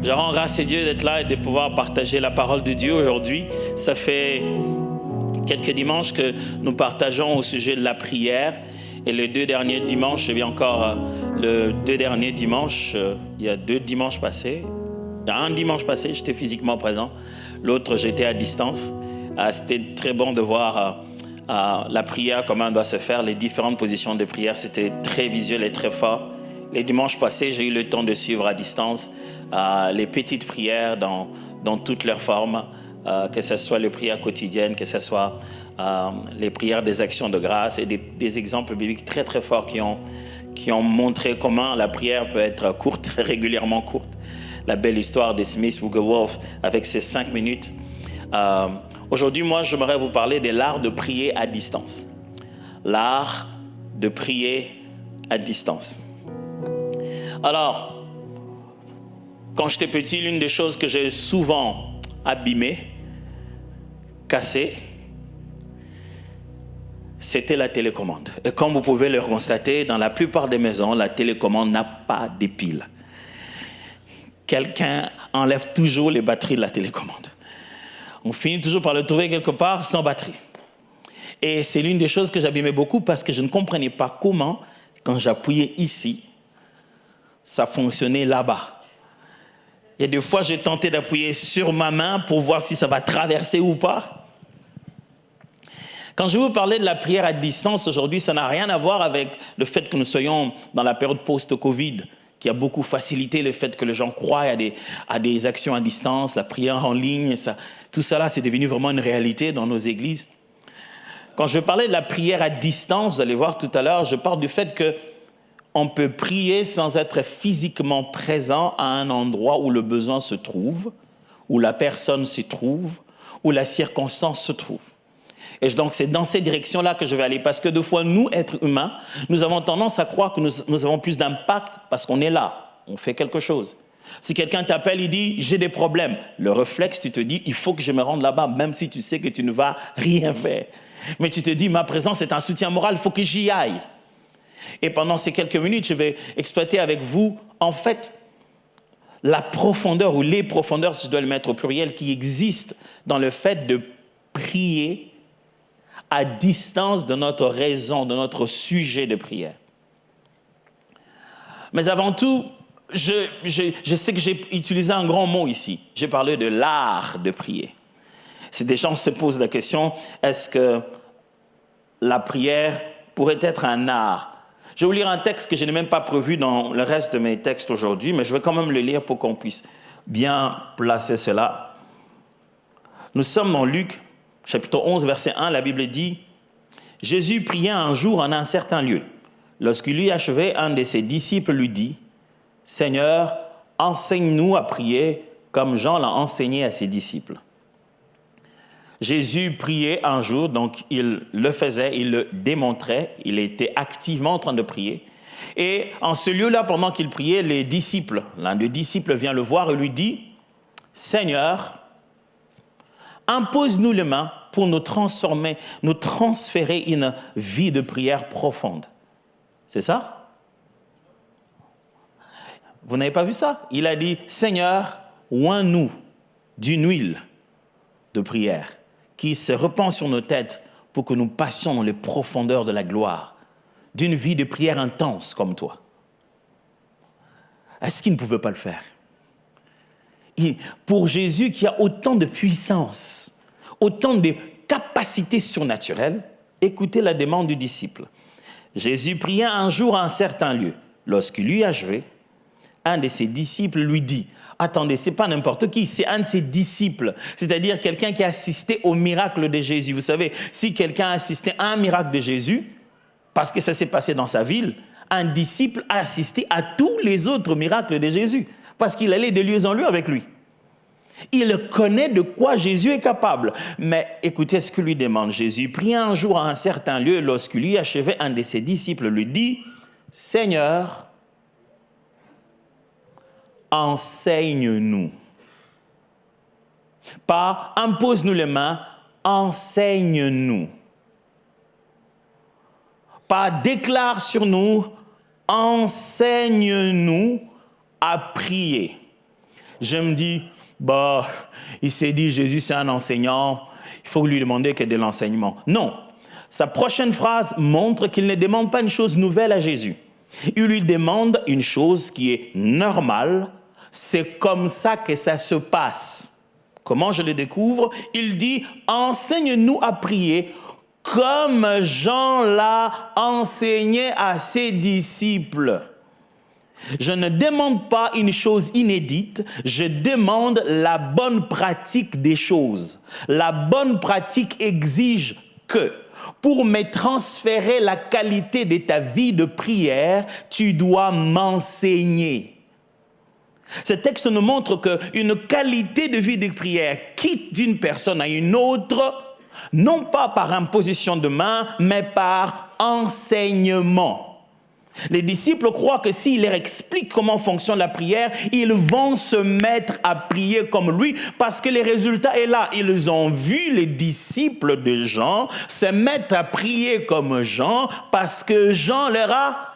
Je rends grâce à Dieu d'être là et de pouvoir partager la parole de Dieu aujourd'hui. Ça fait quelques dimanches que nous partageons au sujet de la prière. Et les 2 derniers dimanches, j'ai bien encore le 2 derniers dimanches, il y a 2 dimanches passés. Il y a un dimanche passé, j'étais physiquement présent. L'autre, j'étais à distance. C'était très bon de voir la prière, comment elle doit se faire, les différentes positions de prière. C'était très visuel et très fort. Les dimanches passés, j'ai eu le temps de suivre à distance les petites prières dans toutes leurs formes, que ce soit les prières quotidiennes, que ce soit les prières des actions de grâce et des exemples bibliques très très forts qui ont montré comment la prière peut être courte, régulièrement courte. La belle histoire de Smith Wigglesworth avec ses 5 minutes. Aujourd'hui, moi, j'aimerais vous parler de l'art de prier à distance. L'art de prier à distance. Alors, quand j'étais petit, l'une des choses que j'ai souvent abîmées, cassées, c'était la télécommande. Et comme vous pouvez le constater, dans la plupart des maisons, la télécommande n'a pas de piles. Quelqu'un enlève toujours les batteries de la télécommande. On finit toujours par le trouver quelque part sans batterie. Et c'est l'une des choses que j'abîmais beaucoup parce que je ne comprenais pas comment, quand j'appuyais ici, ça fonctionnait là-bas. Et des fois, j'ai tenté d'appuyer sur ma main pour voir si ça va traverser ou pas. Quand je vais vous parler de la prière à distance aujourd'hui, ça n'a rien à voir avec le fait que nous soyons dans la période post-Covid, qui a beaucoup facilité le fait que les gens croient à des actions à distance, la prière en ligne, tout ça là, c'est devenu vraiment une réalité dans nos églises. Quand je vais parler de la prière à distance, vous allez voir tout à l'heure, je parle du fait qu'on peut prier sans être physiquement présent à un endroit où le besoin se trouve, où la personne s'y trouve, où la circonstance se trouve. Et donc, c'est dans cette direction-là que je vais aller. Parce que des fois, nous, êtres humains, nous avons tendance à croire que nous avons plus d'impact parce qu'on est là, on fait quelque chose. Si quelqu'un t'appelle, il dit « j'ai des problèmes », le réflexe, tu te dis « il faut que je me rende là-bas », même si tu sais que tu ne vas rien faire. Mais tu te dis « ma présence est un soutien moral, il faut que j'y aille ». Et pendant ces quelques minutes, je vais exploiter avec vous, en fait, la profondeur ou les profondeurs, si je dois le mettre au pluriel, qui existent dans le fait de prier à distance de notre raison, de notre sujet de prière. Mais avant tout, je sais que j'ai utilisé un grand mot ici. J'ai parlé de l'art de prier. Si des gens se posent la question, est-ce que la prière pourrait être un art? Je vais vous lire un texte que je n'ai même pas prévu dans le reste de mes textes aujourd'hui, mais je vais quand même le lire pour qu'on puisse bien placer cela. Nous sommes dans Luc, chapitre 11, verset 1, la Bible dit « Jésus priait un jour en un certain lieu. Lorsqu'il eut achevé, un de ses disciples lui dit « Seigneur, enseigne-nous à prier comme Jean l'a enseigné à ses disciples. » Jésus priait un jour, donc il le faisait, il le démontrait, il était activement en train de prier. Et en ce lieu-là, pendant qu'il priait, l'un des disciples vient le voir et lui dit « Seigneur, impose-nous les mains pour nous transférer une vie de prière profonde. » C'est ça? Vous n'avez pas vu ça? Il a dit, Seigneur, oins-nous d'une huile de prière qui se répand sur nos têtes pour que nous passions dans les profondeurs de la gloire, d'une vie de prière intense comme toi. Est-ce qu'il ne pouvait pas le faire? Pour Jésus qui a autant de puissance, autant de capacités surnaturelles, écoutez la demande du disciple. Jésus pria un jour à un certain lieu. Lorsqu'il eut achevé, un de ses disciples lui dit, attendez, ce n'est pas n'importe qui, c'est un de ses disciples, c'est-à-dire quelqu'un qui a assisté au miracle de Jésus. Vous savez, si quelqu'un a assisté à un miracle de Jésus, parce que ça s'est passé dans sa ville, un disciple a assisté à tous les autres miracles de Jésus, parce qu'il allait de lieu en lieu avec lui. Il connaît de quoi Jésus est capable. Mais écoutez ce que lui demande Jésus. Pria un jour à un certain lieu, lorsqu'il eut achevé, un de ses disciples lui dit, « Seigneur, enseigne-nous. » Pas « impose-nous les mains »,« enseigne-nous ». Pas « déclare sur nous »,« enseigne-nous à prier ». je me dis, bah, il s'est dit, Jésus c'est un enseignant, il faut lui demander que de l'enseignement. Non, sa prochaine phrase montre qu'il ne demande pas une chose nouvelle à Jésus. Il lui demande une chose qui est normale, c'est comme ça que ça se passe. Comment je le découvre? Il dit, enseigne-nous à prier comme Jean l'a enseigné à ses disciples. Je ne demande pas une chose inédite, je demande la bonne pratique des choses. La bonne pratique exige que, pour me transférer la qualité de ta vie de prière, tu dois m'enseigner. Ce texte nous montre qu'une qualité de vie de prière quitte d'une personne à une autre, non pas par imposition de main, mais par enseignement. Les disciples croient que s'il leur explique comment fonctionne la prière, ils vont se mettre à prier comme lui parce que les résultats sont là. Ils ont vu les disciples de Jean se mettre à prier comme Jean parce que Jean leur a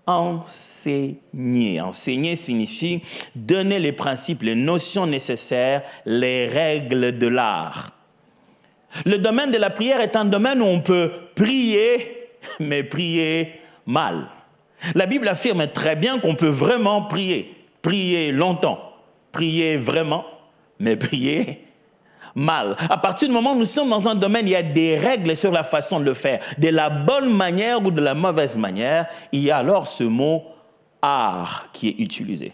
enseigné. Enseigner signifie donner les principes, les notions nécessaires, les règles de l'art. Le domaine de la prière est un domaine où on peut prier, mais prier mal. La Bible affirme très bien qu'on peut vraiment prier, prier longtemps, prier vraiment, mais prier mal. À partir du moment où nous sommes dans un domaine, il y a des règles sur la façon de le faire. De la bonne manière ou de la mauvaise manière, il y a alors ce mot « art » qui est utilisé.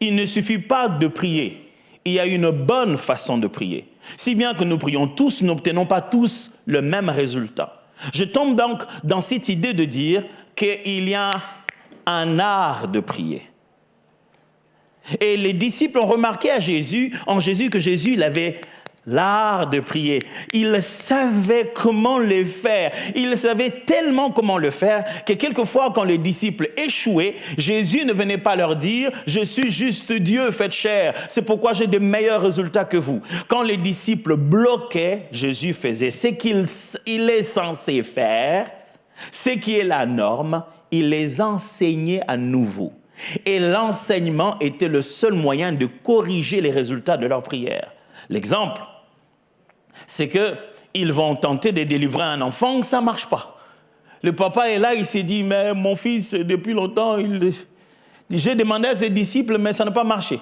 Il ne suffit pas de prier, il y a une bonne façon de prier. Si bien que nous prions tous, nous n'obtenons pas tous le même résultat. Je tombe donc dans cette idée de dire qu'il y a un art de prier. Et les disciples ont remarqué en Jésus que Jésus il avait l'art de prier. Il savait comment le faire. Il savait tellement comment le faire que quelquefois, quand les disciples échouaient, Jésus ne venait pas leur dire « Je suis juste Dieu, faites chair. C'est pourquoi j'ai de meilleurs résultats que vous. » Quand les disciples bloquaient, Jésus faisait ce qu'il est censé faire, ce qui est la norme, il les enseignait à nouveau. Et l'enseignement était le seul moyen de corriger les résultats de leur prière. L'exemple, c'est qu'ils vont tenter de délivrer un enfant, ça ne marche pas. Le papa est là, il s'est dit, mais mon fils, depuis longtemps, j'ai demandé à ses disciples, mais ça n'a pas marché.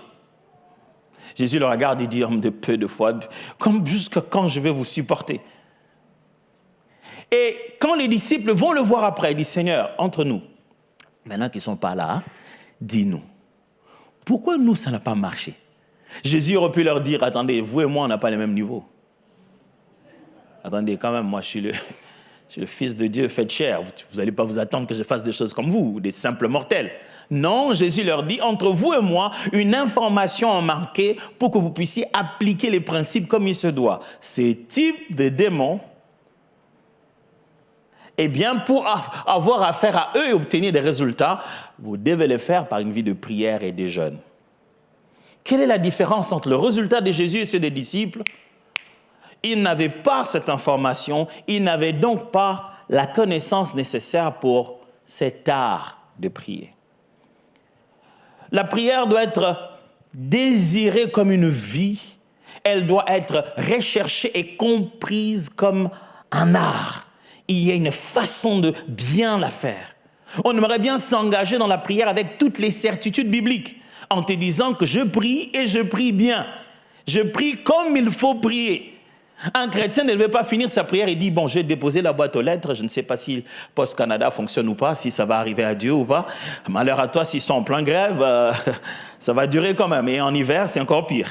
Jésus le regarde et dit, de peu de foi, comme jusqu'à quand je vais vous supporter? Et quand les disciples vont le voir après, ils disent, Seigneur, entre nous, maintenant qu'ils ne sont pas là, dis-nous, pourquoi nous, ça n'a pas marché? Jésus aurait pu leur dire, attendez, vous et moi, on n'a pas le même niveau. Attendez, quand même, moi, je suis le Fils de Dieu, faites chair. Vous n'allez pas vous attendre que je fasse des choses comme vous, des simples mortels. Non, Jésus leur dit, entre vous et moi, une information a marqué pour que vous puissiez appliquer les principes comme il se doit. Ces types de démons, eh bien, pour avoir affaire à eux et obtenir des résultats, vous devez le faire par une vie de prière et de jeûne. Quelle est la différence entre le résultat de Jésus et ceux des disciples? Ils n'avaient pas cette information, ils n'avaient donc pas la connaissance nécessaire pour cet art de prier. La prière doit être désirée comme une vie, elle doit être recherchée et comprise comme un art. Il y a une façon de bien la faire. On aimerait bien s'engager dans la prière avec toutes les certitudes bibliques, en te disant que je prie et je prie bien. Je prie comme il faut prier. Un chrétien ne devait pas finir sa prière et dire, bon, j'ai déposé la boîte aux lettres, je ne sais pas si Post Canada fonctionne ou pas, si ça va arriver à Dieu ou pas. Malheur à toi, s'ils sont en plein grève, ça va durer quand même. Et en hiver, c'est encore pire.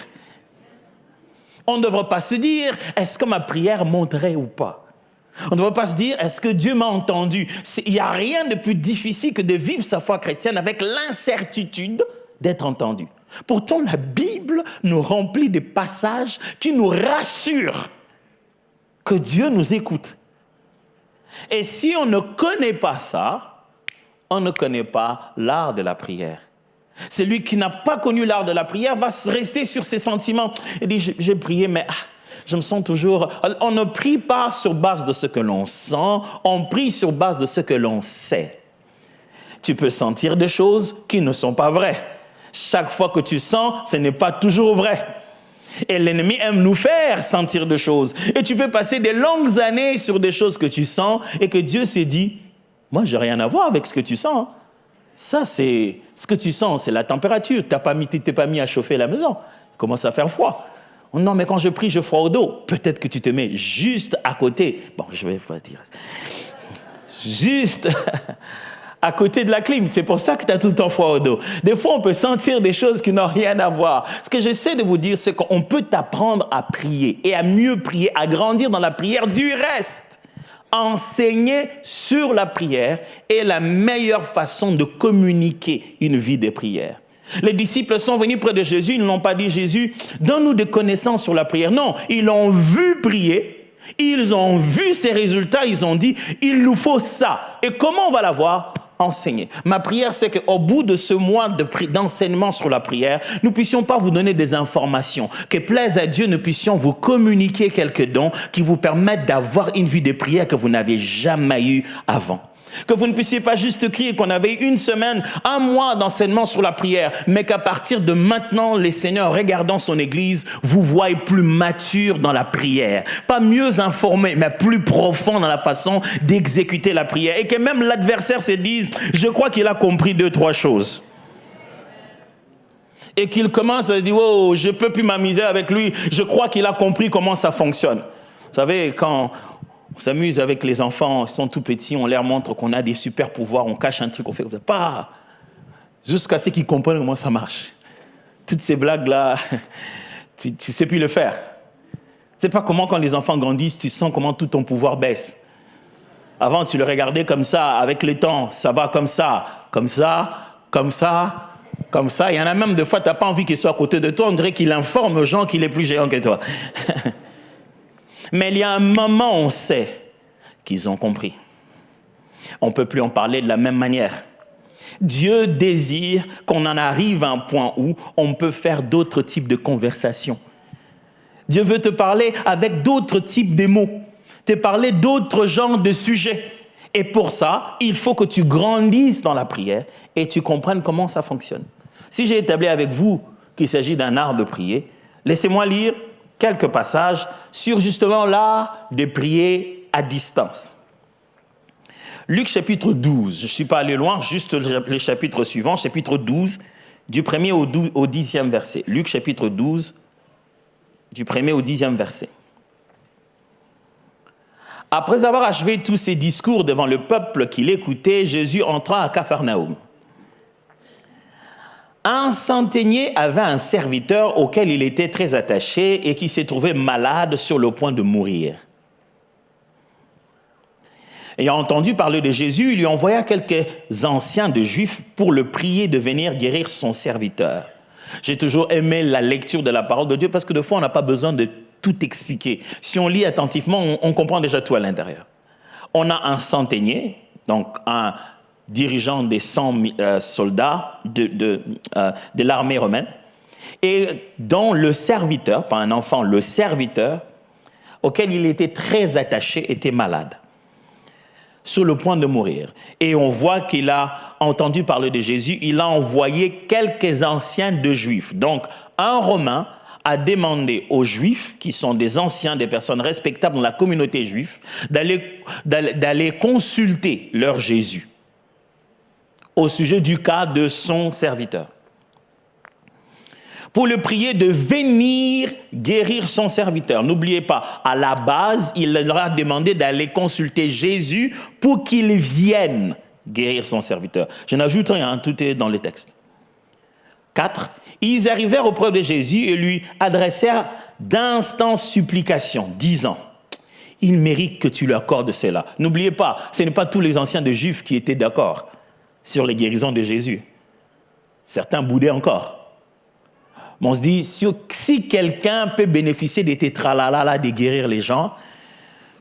On ne devrait pas se dire, est-ce que ma prière monterait ou pas? On ne devrait pas se dire, est-ce que Dieu m'a entendu? Il n'y a rien de plus difficile que de vivre sa foi chrétienne avec l'incertitude d'être entendu. Pourtant, la Bible nous remplit de passages qui nous rassurent que Dieu nous écoute. Et si on ne connaît pas ça, on ne connaît pas l'art de la prière. Celui qui n'a pas connu l'art de la prière va rester sur ses sentiments. Il dit, j'ai prié, mais je me sens toujours... On ne prie pas sur base de ce que l'on sent, on prie sur base de ce que l'on sait. Tu peux sentir des choses qui ne sont pas vraies. Chaque fois que tu sens, ce n'est pas toujours vrai. Et l'ennemi aime nous faire sentir des choses. Et tu peux passer des longues années sur des choses que tu sens et que Dieu s'est dit, moi, je n'ai rien à voir avec ce que tu sens. Ça, c'est ce que tu sens, c'est la température. Tu t'es pas mis à chauffer la maison. Il commence à faire froid. Non, mais quand je prie, je froid au dos. Peut-être que tu te mets juste à côté. Bon, je vais pas dire. Juste à côté de la clim. C'est pour ça que tu as tout le temps froid au dos. Des fois, on peut sentir des choses qui n'ont rien à voir. Ce que j'essaie de vous dire, c'est qu'on peut t'apprendre à prier et à mieux prier, à grandir dans la prière. Du reste, enseigner sur la prière est la meilleure façon de communiquer une vie de prière. Les disciples sont venus près de Jésus, ils ne l'ont pas dit, Jésus, donne-nous des connaissances sur la prière. Non, ils l'ont vu prier, ils ont vu ses résultats, ils ont dit, il nous faut ça. Et comment on va l'avoir? Enseigner. Ma prière, c'est qu'au bout de ce mois d'enseignement sur la prière, nous ne puissions pas vous donner des informations, que plaise à Dieu, nous puissions vous communiquer quelques dons qui vous permettent d'avoir une vie de prière que vous n'avez jamais eue avant. Que vous ne puissiez pas juste crier qu'on avait une semaine, un mois d'enseignement sur la prière, mais qu'à partir de maintenant, les seigneurs, regardant son église, vous voient plus mature dans la prière. Pas mieux informé, mais plus profond dans la façon d'exécuter la prière. Et que même l'adversaire se dise, je crois qu'il a compris 2-3 choses. Et qu'il commence à dire, oh, je ne peux plus m'amuser avec lui, je crois qu'il a compris comment ça fonctionne. Vous savez, quand on s'amuse avec les enfants, ils sont tout petits, on leur montre qu'on a des super pouvoirs, on cache un truc, on fait comme ça. Pas jusqu'à ce qu'ils comprennent comment ça marche. Toutes ces blagues-là, tu ne sais plus le faire. Tu ne sais pas comment, quand les enfants grandissent, tu sens comment tout ton pouvoir baisse. Avant, tu le regardais comme ça, avec le temps, ça va comme ça, comme ça, comme ça, comme ça. Il y en a même des fois, tu n'as pas envie qu'il soit à côté de toi, on dirait qu'il informe aux gens qu'il est plus géant que toi. Mais il y a un moment où on sait qu'ils ont compris. On ne peut plus en parler de la même manière. Dieu désire qu'on en arrive à un point où on peut faire d'autres types de conversations. Dieu veut te parler avec d'autres types de mots, te parler d'autres genres de sujets. Et pour ça, il faut que tu grandisses dans la prière et tu comprennes comment ça fonctionne. Si j'ai établi avec vous qu'il s'agit d'un art de prier, laissez-moi lire quelques passages sur justement l'art de prier à distance. Luc chapitre 12, je ne suis pas allé loin, juste le chapitre suivant, chapitre 12, du 1er au 10e verset. Luc chapitre 12, du 1er au 10e verset. Après avoir achevé tous ses discours devant le peuple qui l'écoutait, Jésus entra à Capharnaüm. Un centenier avait un serviteur auquel il était très attaché et qui s'est trouvé malade sur le point de mourir. Ayant entendu parler de Jésus, il lui envoya quelques anciens de Juifs pour le prier de venir guérir son serviteur. J'ai toujours aimé la lecture de la parole de Dieu parce que des fois, on n'a pas besoin de tout expliquer. Si on lit attentivement, on comprend déjà tout à l'intérieur. On a un centenier, donc un dirigeant des 100 soldats de l'armée romaine, et dont le serviteur, pas un enfant, le serviteur, auquel il était très attaché, était malade, sur le point de mourir. Et on voit qu'il a entendu parler de Jésus, il a envoyé quelques anciens de Juifs. Donc, un Romain a demandé aux Juifs, qui sont des anciens, des personnes respectables dans la communauté juive, d'aller consulter leur Jésus au sujet du cas de son serviteur, pour le prier de venir guérir son serviteur. N'oubliez pas, à la base, il leur a demandé d'aller consulter Jésus pour qu'il vienne guérir son serviteur. Je n'ajoute rien, tout est dans les textes. 4. Ils arrivèrent auprès de Jésus et lui adressèrent d'instantes supplications, disant, « Il mérite que tu lui accordes cela. » N'oubliez pas, ce n'est pas tous les anciens de Juifs qui étaient d'accord sur les guérisons de Jésus. Certains boudaient encore. Mais on se dit, si quelqu'un peut bénéficier de tes tralala de guérir les gens,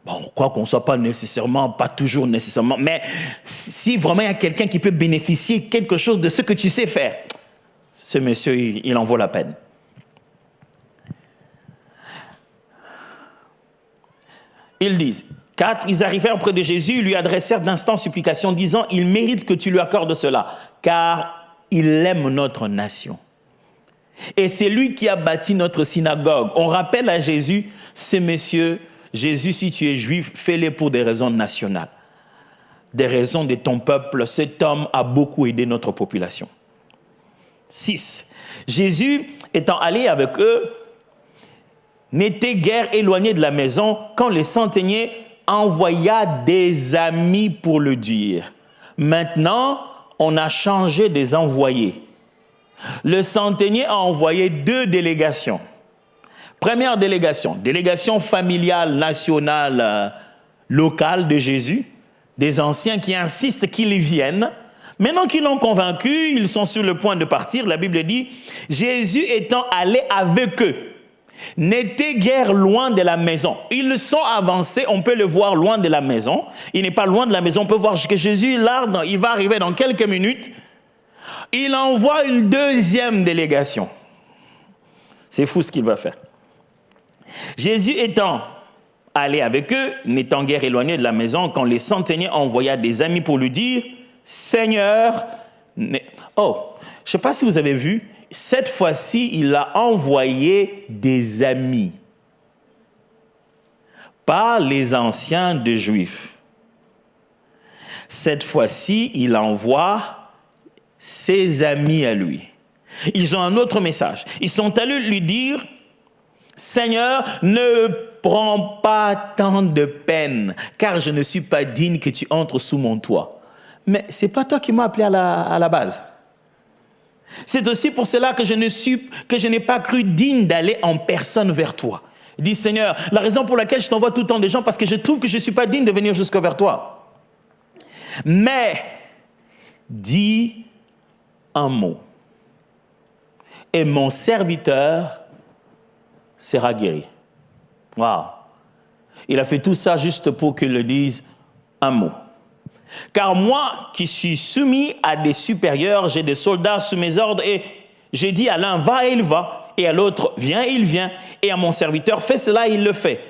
bon, quoi qu'on ne soit pas nécessairement, pas toujours nécessairement, mais si vraiment il y a quelqu'un qui peut bénéficier quelque chose de ce que tu sais faire, ce monsieur, il en vaut la peine. Ils disent, 4, ils arrivèrent auprès de Jésus, lui adressèrent d'instantes supplications, disant, il mérite que tu lui accordes cela, car il aime notre nation. Et c'est lui qui a bâti notre synagogue. On rappelle à Jésus, ces messieurs, Jésus, si tu es juif, fais-les pour des raisons nationales. Des raisons de ton peuple. Cet homme a beaucoup aidé notre population. 6. Jésus, étant allé avec eux, n'était guère éloigné de la maison quand le centenier envoya des amis pour le dire. Maintenant, on a changé des envoyés. Le centenier a envoyé 2 délégations. Première délégation, délégation familiale, nationale, locale de Jésus, des anciens qui insistent qu'ils viennent. Maintenant qu'ils l'ont convaincu, ils sont sur le point de partir. La Bible dit, Jésus étant allé avec eux, n'était guère loin de la maison. Ils sont avancés, on peut le voir loin de la maison. Il n'est pas loin de la maison, on peut voir que Jésus, là, il va arriver dans quelques minutes. Il envoie une 2e délégation. C'est fou ce qu'il va faire. Jésus étant allé avec eux, n'étant guère éloigné de la maison, quand les centeniers envoya des amis pour lui dire, Seigneur, oh, je ne sais pas si vous avez vu, cette fois-ci, il a envoyé des amis, pas les anciens de Juifs. Cette fois-ci, il envoie ses amis à lui. Ils ont un autre message. Ils sont allés lui dire, Seigneur, ne prends pas tant de peine, car je ne suis pas digne que tu entres sous mon toit. Mais ce n'est pas toi qui m'as appelé à la base. C'est aussi pour cela que je n'ai pas cru digne d'aller en personne vers toi. Il dit, Seigneur, la raison pour laquelle je t'envoie tout le temps des gens, parce que je trouve que je ne suis pas digne de venir jusqu'à vers toi. Mais, dis un mot, et mon serviteur sera guéri. Waouh! Il a fait tout ça juste pour qu'il le dise un mot. Car moi qui suis soumis à des supérieurs, j'ai des soldats sous mes ordres et j'ai dit à l'un, va et il va, et à l'autre, viens et il vient, et à mon serviteur, fais cela et il le fait.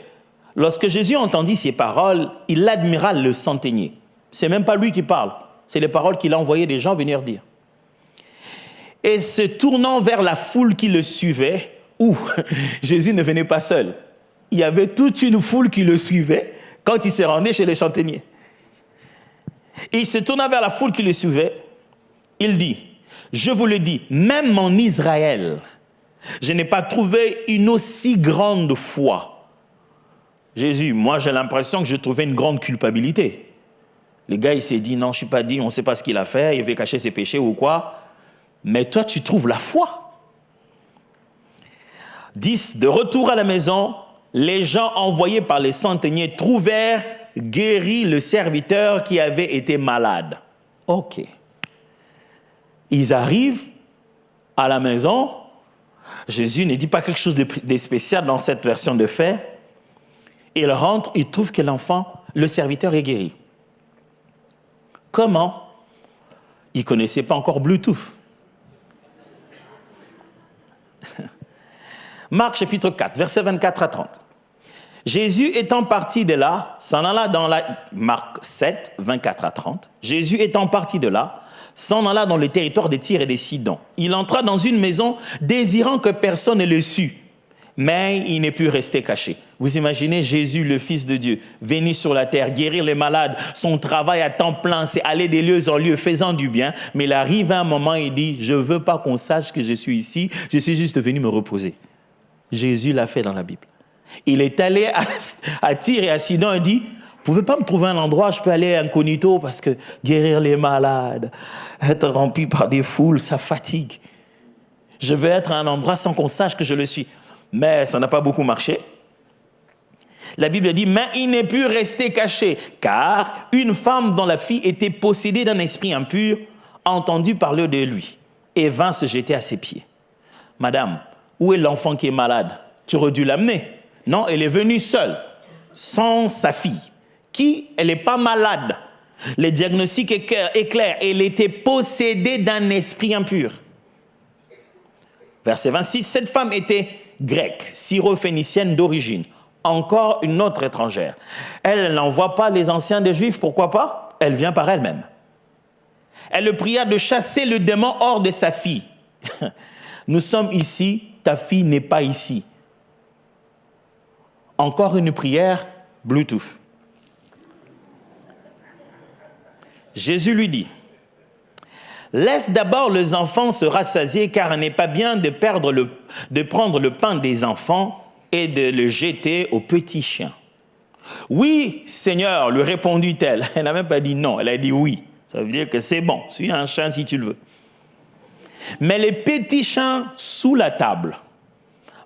Lorsque Jésus entendit ces paroles, il admira le centenier. C'est même pas lui qui parle, c'est les paroles qu'il a envoyé des gens venir dire. Et se tournant vers la foule qui le suivait, où Jésus ne venait pas seul, il y avait toute une foule qui le suivait quand il s'est rendu chez les centeniers. Et il se tourna vers la foule qui le suivait, il dit, je vous le dis, même en Israël, je n'ai pas trouvé une aussi grande foi. Jésus, moi j'ai l'impression que je trouvais une grande culpabilité. Le gars il s'est dit, non je ne suis pas digne, on ne sait pas ce qu'il a fait, il veut cacher ses péchés ou quoi. Mais toi tu trouves la foi. 10. De retour à la maison, les gens envoyés par les centeniers trouvèrent guéri le serviteur qui avait été malade. Ok. Ils arrivent à la maison. Jésus ne dit pas quelque chose de spécial dans cette version de fait. Il rentre, il trouve que l'enfant, le serviteur est guéri. Comment? Il ne connaissait pas encore Bluetooth. Marc chapitre 4, versets 24 à 30. Jésus étant parti de là, s'en alla dans Marc 7, 24 à 30. Jésus étant parti de là, s'en alla dans le territoire de Tyr et de Sidon. Il entra dans une maison désirant que personne ne le sût, mais il ne put rester caché. Vous imaginez Jésus, le Fils de Dieu, venu sur la terre, guérir les malades, son travail à temps plein, c'est aller de lieu en lieu, faisant du bien. Mais il arrive un moment, il dit, je ne veux pas qu'on sache que je suis ici, je suis juste venu me reposer. Jésus l'a fait dans la Bible. Il est allé à Tyr et à Sidon et dit, vous ne pouvez pas me trouver un endroit, je peux aller incognito parce que guérir les malades, être rempli par des foules, ça fatigue. Je veux être à un endroit sans qu'on sache que je le suis. Mais ça n'a pas beaucoup marché. La Bible dit, mais il n'est pu rester caché, car une femme dont la fille était possédée d'un esprit impur a entendu parler de lui et vint se jeter à ses pieds. Madame, où est l'enfant qui est malade? Tu aurais dû l'amener. Non, elle est venue seule, sans sa fille, qui, elle n'est pas malade. Le diagnostic est clair, elle était possédée d'un esprit impur. Verset 26, cette femme était grecque, syro-phénicienne d'origine, encore une autre étrangère. Elle n'envoie pas les anciens des Juifs, pourquoi pas? Elle vient par elle-même. Elle le pria de chasser le démon hors de sa fille. Nous sommes ici, ta fille n'est pas ici. Encore une prière Bluetooth. Jésus lui dit, laisse d'abord les enfants se rassasier, car il n'est pas bien de prendre le pain des enfants et de le jeter aux petits chiens. Oui, Seigneur, lui répondit-elle. Elle n'a même pas dit non, elle a dit oui. Ça veut dire que c'est bon, suis un chien si tu le veux. Mais les petits chiens sous la table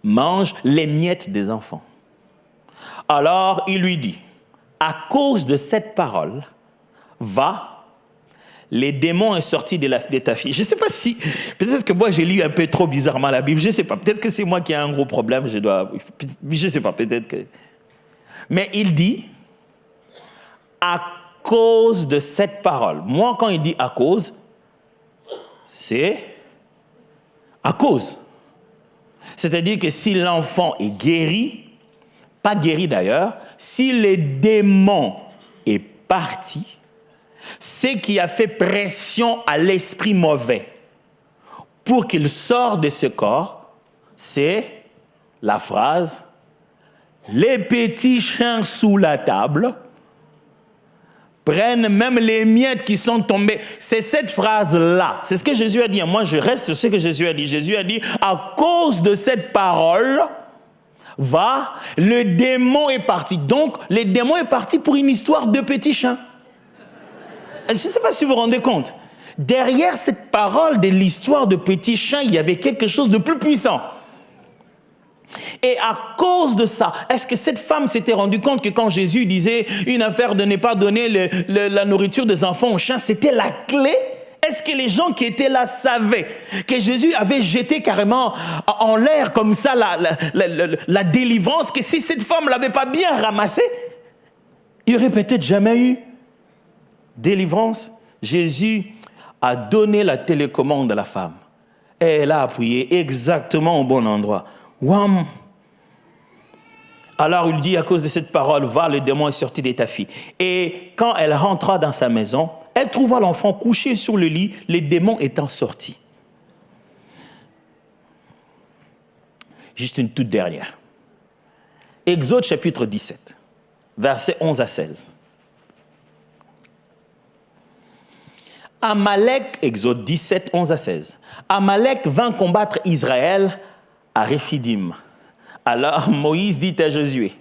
mangent les miettes des enfants. Alors il lui dit, à cause de cette parole, va, les démons sont sortis de ta fille. Je ne sais pas si, peut-être que moi j'ai lu un peu trop bizarrement la Bible, je ne sais pas, peut-être que c'est moi qui ai un gros problème, je ne sais pas, peut-être que... Mais il dit, à cause de cette parole. Moi, quand il dit à cause, c'est à cause. C'est-à-dire que si l'enfant est guéri, pas guéri d'ailleurs, si le démon est parti, ce qui a fait pression à l'esprit mauvais pour qu'il sorte de ce corps, c'est la phrase « Les petits chiens sous la table prennent même les miettes qui sont tombées. » C'est cette phrase-là. C'est ce que Jésus a dit. Moi, je reste sur ce que Jésus a dit. Jésus a dit, à cause de cette parole, va, le démon est parti. Donc, le démon est parti pour une histoire de petits chiens. Je ne sais pas si vous vous rendez compte. Derrière cette parole de l'histoire de petits chiens, il y avait quelque chose de plus puissant. Et à cause de ça, est-ce que cette femme s'était rendue compte que quand Jésus disait une affaire de ne pas donner la nourriture des enfants aux chiens, c'était la clé? Est-ce que les gens qui étaient là savaient que Jésus avait jeté carrément en l'air comme ça la délivrance, que si cette femme ne l'avait pas bien ramassée, il n'y aurait peut-être jamais eu délivrance? Jésus a donné la télécommande à la femme. Et elle a appuyé exactement au bon endroit. Wham! Alors il dit, à cause de cette parole, va, le démon est sorti de ta fille. Et quand elle rentra dans sa maison, elle trouva l'enfant couché sur le lit, le démon étant sorti. Juste une toute dernière. Exode chapitre 17, versets 11 à 16. Amalek, Exode 17, 11 à 16. Amalek vint combattre Israël à Réphidim. Alors Moïse dit à Josué,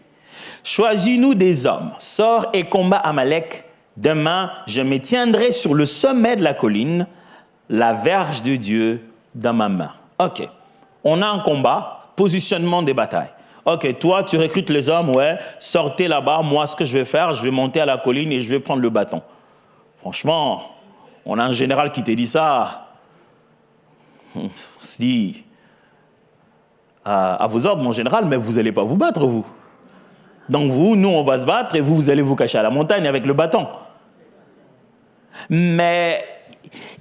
choisis-nous des hommes, sors et combat Amalek. Demain, je me tiendrai sur le sommet de la colline, la verge de Dieu dans ma main. Ok, on a un combat, positionnement des batailles. Ok, toi, tu recrutes les hommes, ouais, sortez là-bas. Moi, ce que je vais faire, je vais monter à la colline et je vais prendre le bâton. Franchement, on a un général qui te dit ça. On se dit, à vos ordres, mon général, mais vous n'allez pas vous battre, vous. Donc nous, on va se battre et vous allez vous cacher à la montagne avec le bâton. Mais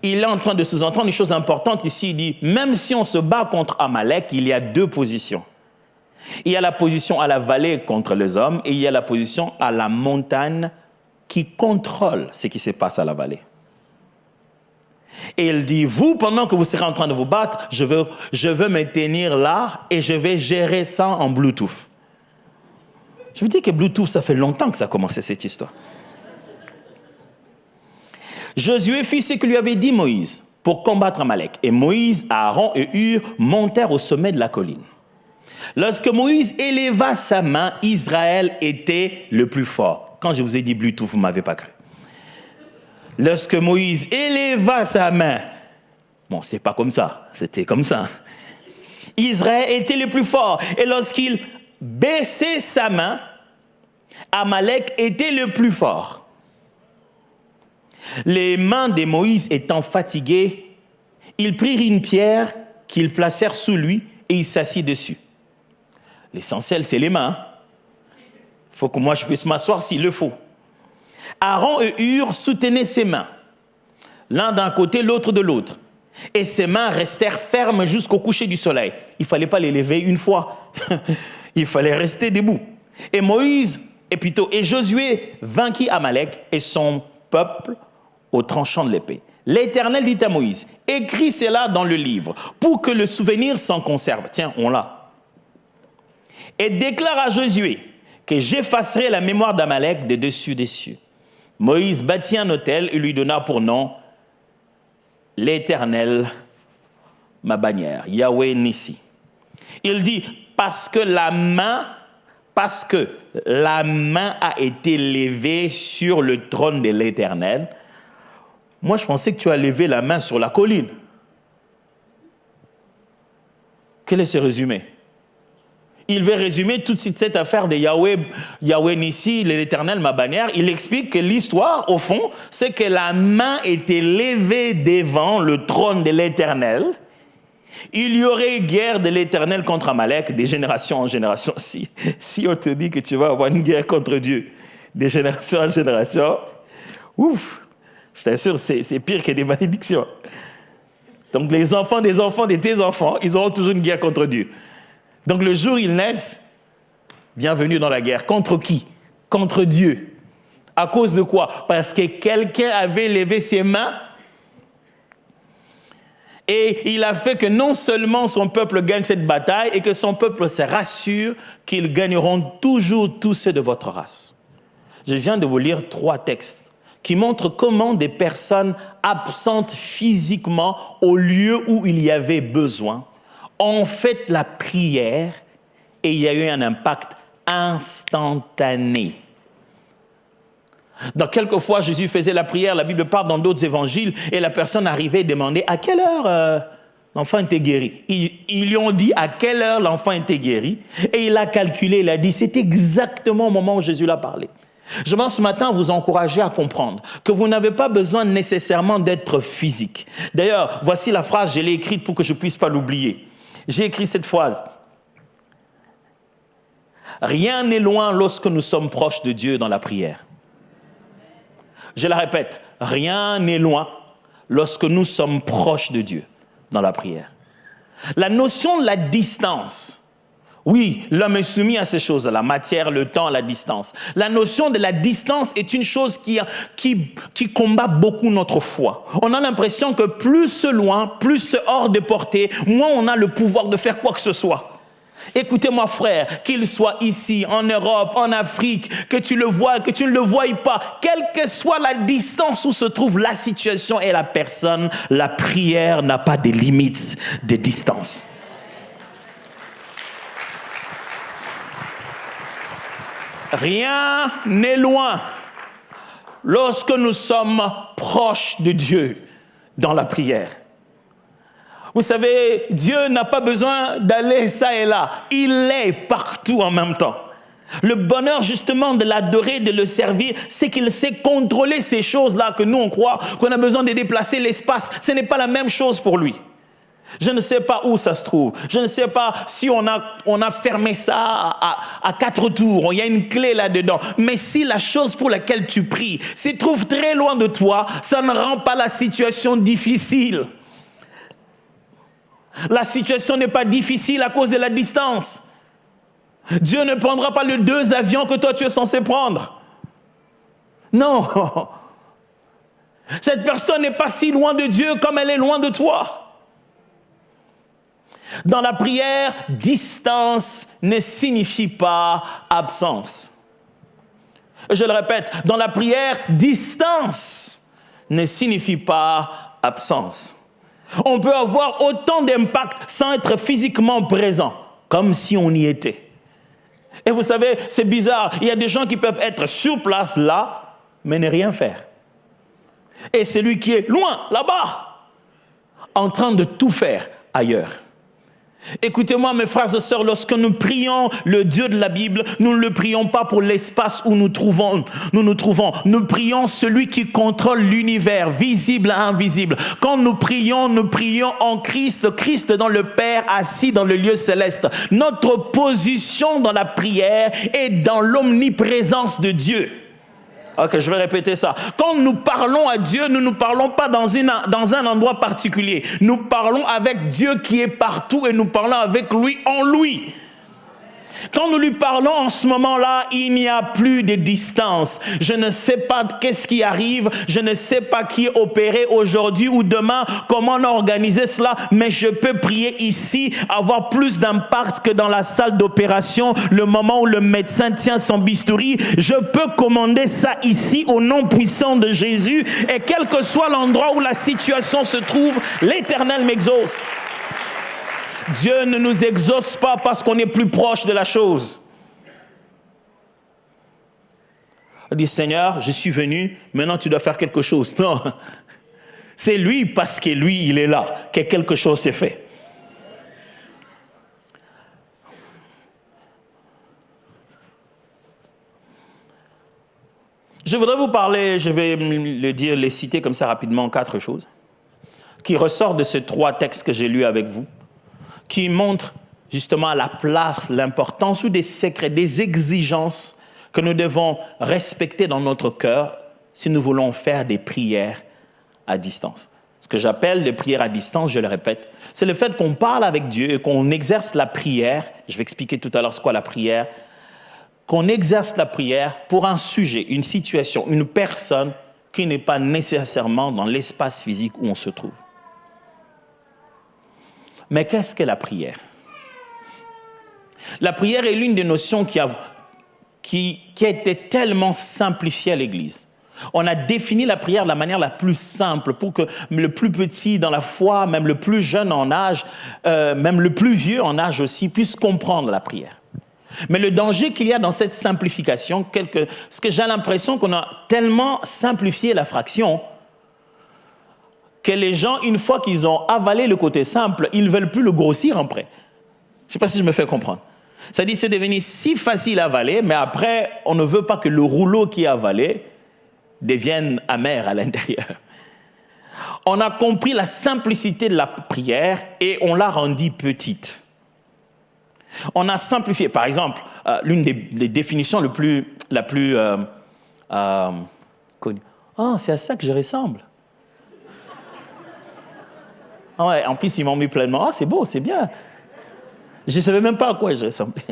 il est en train de sous-entendre une chose importante ici. Il dit, même si on se bat contre Amalek, il y a deux positions. Il y a la position à la vallée contre les hommes et il y a la position à la montagne qui contrôle ce qui se passe à la vallée. Et il dit, vous, pendant que vous serez en train de vous battre, je veux me tenir là et je vais gérer ça en Bluetooth. Je vous dis que Bluetooth, ça fait longtemps que ça a commencé cette histoire. Josué fit ce que lui avait dit Moïse pour combattre Amalek. Et Moïse, Aaron et Hur montèrent au sommet de la colline. Lorsque Moïse éleva sa main, Israël était le plus fort. Quand je vous ai dit Bluetooth, vous ne m'avez pas cru. Lorsque Moïse éleva sa main, bon, c'est pas comme ça, c'était comme ça. Israël était le plus fort. Et lorsqu'il baissait sa main, Amalek était le plus fort. Les mains de Moïse étant fatiguées, ils prirent une pierre qu'ils placèrent sous lui et il s'assit dessus. L'essentiel, c'est les mains. Il faut que moi je puisse m'asseoir s'il le faut. Aaron et Hur soutenaient ses mains, l'un d'un côté, l'autre de l'autre. Et ses mains restèrent fermes jusqu'au coucher du soleil. Il ne fallait pas les lever une fois. Il fallait rester debout. Et Josué vainquit Amalek et son peuple au tranchant de l'épée. L'Éternel dit à Moïse, écris cela dans le livre, pour que le souvenir s'en conserve. Tiens, on l'a. Et déclare à Josué que j'effacerai la mémoire d'Amalek de dessus des cieux. Moïse bâtit un autel et lui donna pour nom l'Éternel, ma bannière, Yahweh Nissi. Il dit, parce que la main a été levée sur le trône de l'Éternel. Moi, je pensais que tu as levé la main sur la colline. Quel est ce résumé? Il veut résumer toute cette affaire de Yahweh Nissi, l'Éternel, ma bannière. Il explique que l'histoire, au fond, c'est que la main était levée devant le trône de l'Éternel. Il y aurait guerre de l'Éternel contre Amalek, de génération en génération. Si on te dit que tu vas avoir une guerre contre Dieu, de génération en génération, ouf, je t'assure, c'est pire que des malédictions. Donc les enfants des enfants de tes enfants, ils auront toujours une guerre contre Dieu. Donc le jour où ils naissent, bienvenue dans la guerre. Contre qui? Contre Dieu. À cause de quoi? Parce que quelqu'un avait levé ses mains et il a fait que non seulement son peuple gagne cette bataille et que son peuple se rassure qu'ils gagneront toujours tous ceux de votre race. Je viens de vous lire 3 textes qui montrent comment des personnes absentes physiquement au lieu où il y avait besoin ont fait la prière et il y a eu un impact instantané. Donc, quelquefois, Jésus faisait la prière, la Bible parle dans d'autres évangiles, et la personne arrivait et demandait à quelle heure l'enfant était guéri. Ils lui ont dit à quelle heure l'enfant était guéri, et il a calculé, il a dit, c'est exactement au moment où Jésus l'a parlé. Je pense ce matin vous encourager à comprendre que vous n'avez pas besoin nécessairement d'être physique. D'ailleurs, voici la phrase, je l'ai écrite pour que je ne puisse pas l'oublier. J'ai écrit cette phrase. Rien n'est loin lorsque nous sommes proches de Dieu dans la prière. Je la répète, rien n'est loin lorsque nous sommes proches de Dieu dans la prière. La notion de la distance, oui, l'homme est soumis à ces choses, la matière, le temps, la distance. La notion de la distance est une chose qui combat beaucoup notre foi. On a l'impression que plus c'est loin, plus c'est hors de portée, moins on a le pouvoir de faire quoi que ce soit. Écoutez-moi frère, qu'il soit ici, en Europe, en Afrique, que tu le vois, que tu ne le voies pas, quelle que soit la distance où se trouve la situation et la personne, la prière n'a pas de limites de distance. Rien n'est loin lorsque nous sommes proches de Dieu dans la prière. Vous savez, Dieu n'a pas besoin d'aller ça et là. Il est partout en même temps. Le bonheur justement de l'adorer, de le servir, c'est qu'il sait contrôler ces choses-là que nous on croit qu'on a besoin de déplacer l'espace. Ce n'est pas la même chose pour lui. Je ne sais pas où ça se trouve. Je ne sais pas si on a fermé ça à 4 tours. Il y a une clé là-dedans. Mais si la chose pour laquelle tu pries se trouve très loin de toi, ça ne rend pas la situation difficile. La situation n'est pas difficile à cause de la distance. Dieu ne prendra pas les 2 avions que toi tu es censé prendre. Non. Cette personne n'est pas si loin de Dieu comme elle est loin de toi. Dans la prière, distance ne signifie pas absence. Je le répète, dans la prière, distance ne signifie pas absence. On peut avoir autant d'impact sans être physiquement présent, comme si on y était. Et vous savez, c'est bizarre, il y a des gens qui peuvent être sur place là, mais ne rien faire. Et celui qui est loin, là-bas, en train de tout faire ailleurs. Écoutez-moi mes frères et sœurs, lorsque nous prions le Dieu de la Bible, nous ne le prions pas pour l'espace où nous nous trouvons. Nous prions celui qui contrôle l'univers, visible et invisible. Quand nous prions en Christ, Christ dans le Père, assis dans le lieu céleste. Notre position dans la prière est dans l'omniprésence de Dieu. Ok, je vais répéter ça. Quand nous parlons à Dieu, nous ne parlons pas dans un endroit particulier. Nous parlons avec Dieu qui est partout et nous parlons avec lui en lui. Quand nous lui parlons en ce moment-là, il n'y a plus de distance. Je ne sais pas qu'est-ce qui arrive, je ne sais pas qui est opéré aujourd'hui ou demain, comment on a organisé cela, mais je peux prier ici, avoir plus d'impact que dans la salle d'opération, le moment où le médecin tient son bistouri. Je peux commander ça ici au nom puissant de Jésus, et quel que soit l'endroit où la situation se trouve, l'Éternel m'exauce. Dieu ne nous exauce pas parce qu'on est plus proche de la chose. On dit, Seigneur, je suis venu, maintenant tu dois faire quelque chose. Non, c'est lui parce que lui, il est là, que quelque chose s'est fait. Je voudrais vous parler, je vais les citer comme ça rapidement, 4 choses qui ressortent de ces 3 textes que j'ai lus avec vous, qui montrent justement la place, l'importance ou des secrets, des exigences que nous devons respecter dans notre cœur si nous voulons faire des prières à distance. Ce que j'appelle les prières à distance, je le répète, c'est le fait qu'on parle avec Dieu et qu'on exerce la prière. Je vais expliquer tout à l'heure ce qu'est la prière. Qu'on exerce la prière pour un sujet, une situation, une personne qui n'est pas nécessairement dans l'espace physique où on se trouve. Mais qu'est-ce que la prière? La prière est l'une des notions qui a été tellement simplifiée à l'Église. On a défini la prière de la manière la plus simple pour que le plus petit dans la foi, même le plus jeune en âge, même le plus vieux en âge aussi, puisse comprendre la prière. Mais le danger qu'il y a dans cette simplification, c'est que j'ai l'impression qu'on a tellement simplifié la fraction que les gens, une fois qu'ils ont avalé le côté simple, ils ne veulent plus le grossir après. Je ne sais pas si je me fais comprendre. C'est-à-dire, c'est devenu si facile à avaler, mais après, on ne veut pas que le rouleau qui est avalé devienne amer à l'intérieur. On a compris la simplicité de la prière et on l'a rendue petite. On a simplifié. Par exemple, l'une des définitions la plus connue. Ah, c'est à ça que je ressemble. Ah ouais, en plus, ils m'ont mis pleinement. Ah, c'est beau, c'est bien. Je ne savais même pas à quoi je ressemblais.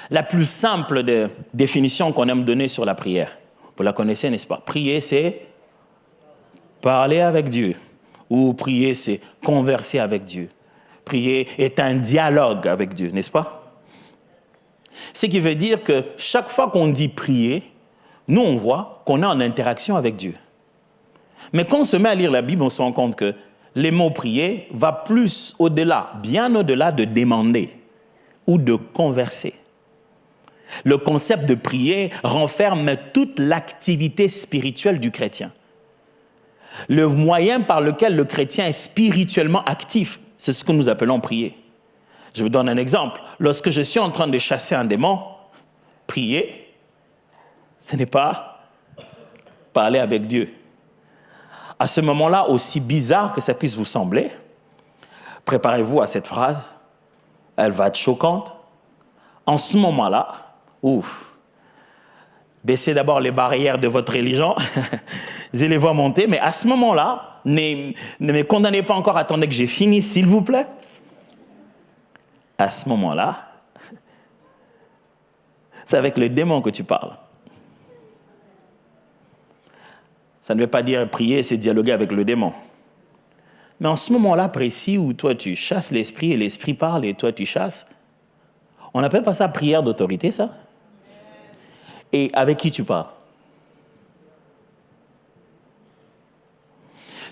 La plus simple des définitions qu'on aime donner sur la prière, vous la connaissez, n'est-ce pas? Prier, c'est parler avec Dieu. Ou prier, c'est converser avec Dieu. Prier est un dialogue avec Dieu, n'est-ce pas? Ce qui veut dire que chaque fois qu'on dit prier, nous, on voit qu'on est en interaction avec Dieu. Mais quand on se met à lire la Bible, on se rend compte que les mots prier va plus au-delà, bien au-delà de demander ou de converser. Le concept de prier renferme toute l'activité spirituelle du chrétien. Le moyen par lequel le chrétien est spirituellement actif, c'est ce que nous appelons prier. Je vous donne un exemple. Lorsque je suis en train de chasser un démon, prier, ce n'est pas parler avec Dieu. À ce moment-là, aussi bizarre que ça puisse vous sembler, préparez-vous à cette phrase. Elle va être choquante. En ce moment-là, baissez d'abord les barrières de votre religion. Je les vois monter, mais à ce moment-là, ne me condamnez pas encore, attendez que j'ai fini, s'il vous plaît. À ce moment-là, c'est avec le démon que tu parles. Ça ne veut pas dire prier, c'est dialoguer avec le démon. Mais en ce moment-là précis où toi tu chasses l'esprit et l'esprit parle et toi tu chasses, on n'appelle pas ça prière d'autorité, ça? Et avec qui tu parles?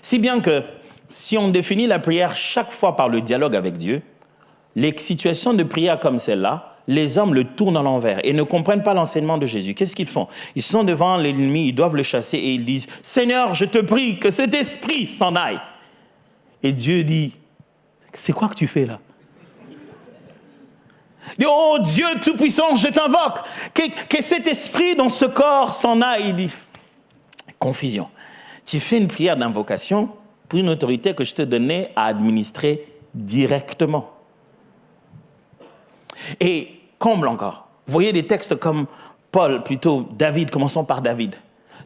Si bien que si on définit la prière chaque fois par le dialogue avec Dieu, les situations de prière comme celle-là, les hommes le tournent à l'envers et ne comprennent pas l'enseignement de Jésus. Qu'est-ce qu'ils font? Ils sont devant l'ennemi, ils doivent le chasser et ils disent « Seigneur, je te prie que cet esprit s'en aille. » Et Dieu dit « C'est quoi que tu fais là ?» Il dit « Oh Dieu Tout-Puissant, je t'invoque, que cet esprit dans ce corps s'en aille. » Il dit « Confusion. Tu fais une prière d'invocation pour une autorité que je te donnais à administrer directement. » Et comble encore. Vous voyez des textes comme David, commençons par David.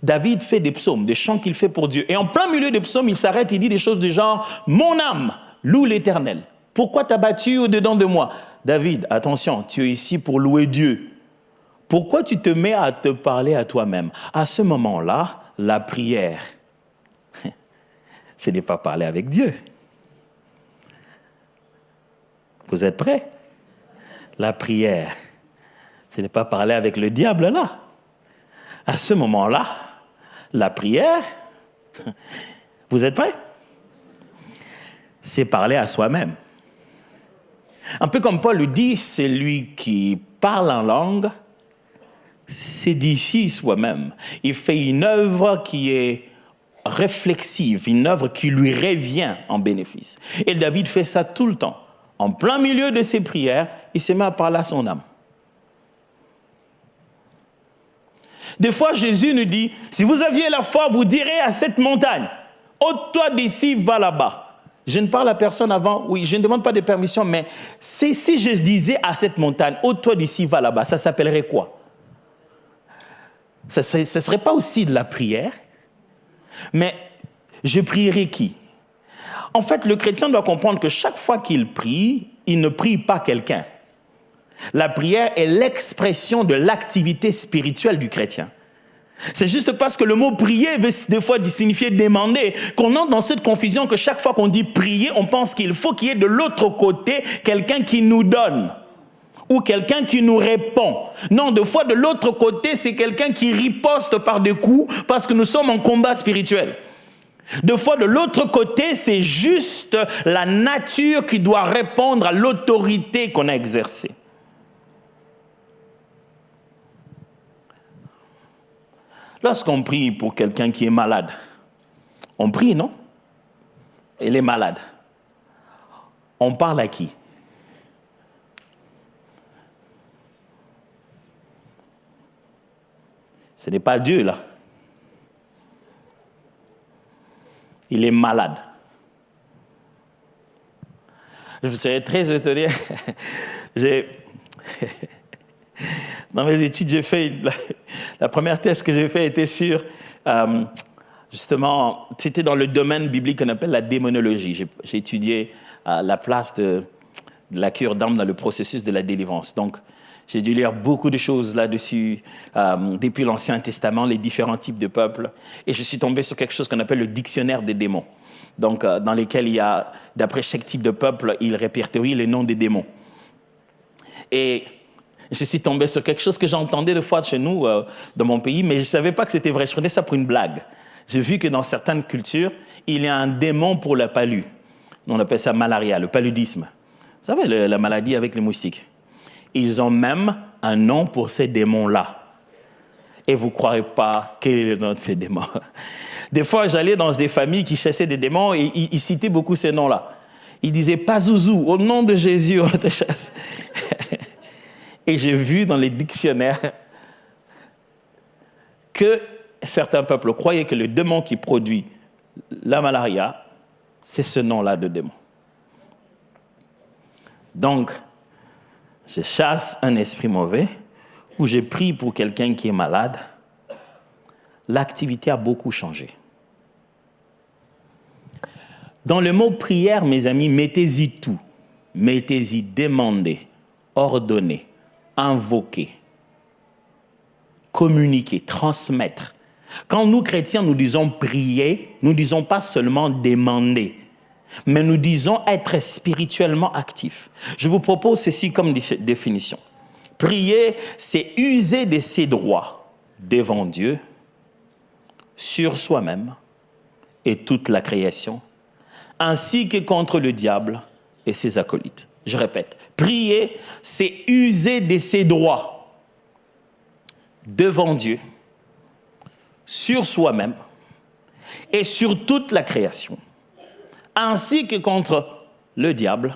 David fait des psaumes, des chants qu'il fait pour Dieu. Et en plein milieu des psaumes, il s'arrête, il dit des choses du genre « Mon âme loue l'Éternel. Pourquoi t'as battu au-dedans de moi? David, attention, tu es ici pour louer Dieu. Pourquoi tu te mets à te parler à toi-même? À ce moment-là, la prière, ce n'est pas parler avec Dieu. Vous êtes prêts? La prière, ce n'est pas parler avec le diable là. À ce moment-là, la prière, vous êtes prêts? C'est parler à soi-même. Un peu comme Paul le dit, celui qui parle en langue s'édifie soi-même. Il fait une œuvre qui est réflexive, une œuvre qui lui revient en bénéfice. Et David fait ça tout le temps. En plein milieu de ses prières, il se met à parler à son âme. Des fois, Jésus nous dit, si vous aviez la foi, vous direz à cette montagne, ôte-toi d'ici, va là-bas. Je ne parle à personne avant, oui, je ne demande pas de permission, mais si je disais à cette montagne, ôte-toi d'ici, va là-bas, ça s'appellerait quoi? Ce ne serait pas aussi de la prière, mais je prierai qui? En fait, le chrétien doit comprendre que chaque fois qu'il prie, il ne prie pas quelqu'un. La prière est l'expression de l'activité spirituelle du chrétien. C'est juste parce que le mot prier veut des fois signifier demander, qu'on entre dans cette confusion que chaque fois qu'on dit prier, on pense qu'il faut qu'il y ait de l'autre côté quelqu'un qui nous donne ou quelqu'un qui nous répond. Non, des fois de l'autre côté, c'est quelqu'un qui riposte par des coups parce que nous sommes en combat spirituel. Deux fois, de l'autre côté, c'est juste la nature qui doit répondre à l'autorité qu'on a exercée. Lorsqu'on prie pour quelqu'un qui est malade, on prie, non? Elle est malade. On parle à qui? Ce n'est pas Dieu, là. Il est malade. Je serais très étonné. Dans mes études, j'ai fait la première thèse que j'ai faite était sur, justement, c'était dans le domaine biblique qu'on appelle la démonologie. J'ai étudié la place de la cure d'âme dans le processus de la délivrance. Donc, j'ai dû lire beaucoup de choses là-dessus, depuis l'Ancien Testament, les différents types de peuples. Et je suis tombé sur quelque chose qu'on appelle le dictionnaire des démons. Donc, dans lesquels il y a, d'après chaque type de peuple, il répertorie les noms des démons. Et je suis tombé sur quelque chose que j'entendais des fois chez nous, dans mon pays, mais je ne savais pas que c'était vrai. Je prenais ça pour une blague. J'ai vu que dans certaines cultures, il y a un démon pour la palu. On appelle ça malaria, le paludisme. Vous savez, la maladie avec les moustiques. Ils ont même un nom pour ces démons-là. Et vous ne croirez pas quel est le nom de ces démons. Des fois, j'allais dans des familles qui chassaient des démons et ils citaient beaucoup ces noms-là. Ils disaient « Pazouzou, au nom de Jésus, on te chasse ». Et j'ai vu dans les dictionnaires que certains peuples croyaient que le démon qui produit la malaria, c'est ce nom-là de démon. Donc, je chasse un esprit mauvais ou je prie pour quelqu'un qui est malade. L'activité a beaucoup changé. Dans le mot prière, mes amis, mettez-y tout. Mettez-y demander, ordonner, invoquer, communiquer, transmettre. Quand nous, chrétiens, nous disons prier, nous ne disons pas seulement demander, mais nous disons être spirituellement actifs. Je vous propose ceci comme définition. Prier, c'est user de ses droits devant Dieu, sur soi-même et toute la création, ainsi que contre le diable et ses acolytes. Je répète, prier, c'est user de ses droits devant Dieu, sur soi-même et sur toute la création, ainsi que contre le diable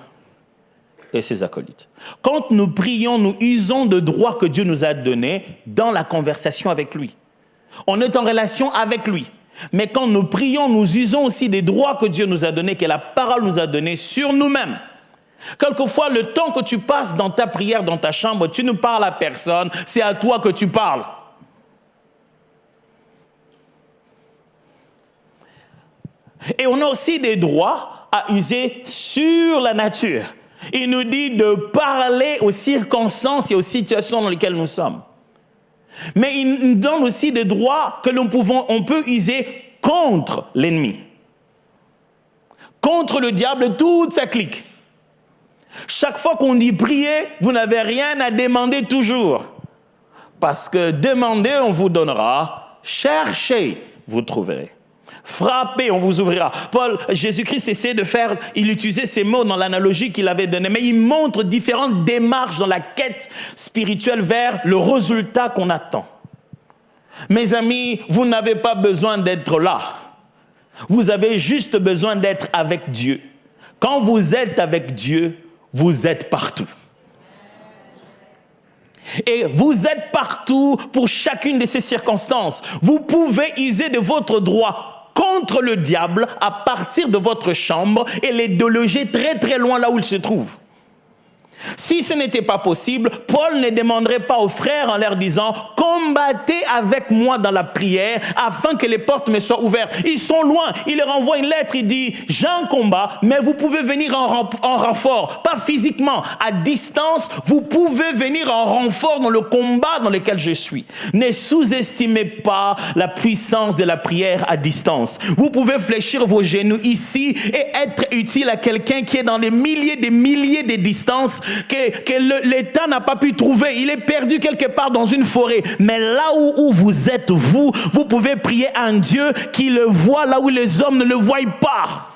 et ses acolytes. Quand nous prions, nous usons de droits que Dieu nous a donnés dans la conversation avec lui. On est en relation avec lui. Mais quand nous prions, nous usons aussi des droits que Dieu nous a donnés, que la parole nous a donnés sur nous-mêmes. Quelquefois, le temps que tu passes dans ta prière, dans ta chambre, tu ne parles à personne, c'est à toi que tu parles. Et on a aussi des droits à user sur la nature. Il nous dit de parler aux circonstances et aux situations dans lesquelles nous sommes. Mais il nous donne aussi des droits que on peut user contre l'ennemi. Contre le diable et toute sa clique. Chaque fois qu'on dit prier, vous n'avez rien à demander toujours. Parce que demandez, on vous donnera. Cherchez, vous trouverez. Frappez, on vous ouvrira. Jésus-Christ essaie de faire, il utilisait ces mots dans l'analogie qu'il avait donnée, mais il montre différentes démarches dans la quête spirituelle vers le résultat qu'on attend. Mes amis, vous n'avez pas besoin d'être là. Vous avez juste besoin d'être avec Dieu. Quand vous êtes avec Dieu, vous êtes partout. Et vous êtes partout pour chacune de ces circonstances. Vous pouvez user de votre droit contre le diable à partir de votre chambre et les déloger très très loin là où il se trouve. Si ce n'était pas possible, Paul ne demanderait pas aux frères en leur disant « Combattez avec moi dans la prière afin que les portes me soient ouvertes. » Ils sont loin. Il leur envoie une lettre. Il dit « J'ai un combat, mais vous pouvez venir en renfort. Pas physiquement. À distance, vous pouvez venir en renfort dans le combat dans lequel je suis. » Ne sous-estimez pas la puissance de la prière à distance. Vous pouvez fléchir vos genoux ici et être utile à quelqu'un qui est dans des milliers de distances que l'État n'a pas pu trouver. Il est perdu quelque part dans une forêt. Mais là où vous êtes, vous pouvez prier à un Dieu qui le voit là où les hommes ne le voient pas.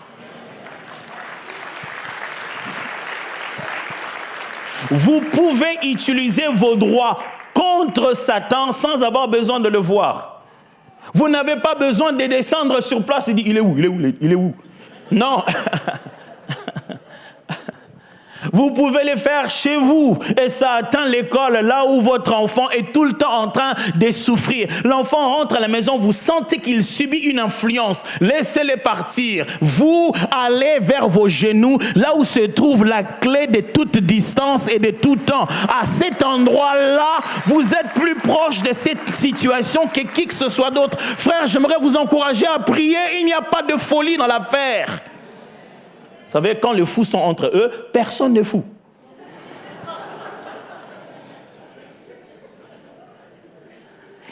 Vous pouvez utiliser vos droits contre Satan sans avoir besoin de le voir. Vous n'avez pas besoin de descendre sur place et dire « Il est où? Il est où? Il est où? » Non. Vous pouvez les faire chez vous et ça atteint l'école, là où votre enfant est tout le temps en train de souffrir. L'enfant rentre à la maison, vous sentez qu'il subit une influence. Laissez-les partir. Vous allez vers vos genoux, là où se trouve la clé de toute distance et de tout temps. À cet endroit-là, vous êtes plus proche de cette situation que qui que ce soit d'autre. Frère, j'aimerais vous encourager à prier. Il n'y a pas de folie dans l'affaire. Vous savez, quand les fous sont entre eux, personne n'est fou.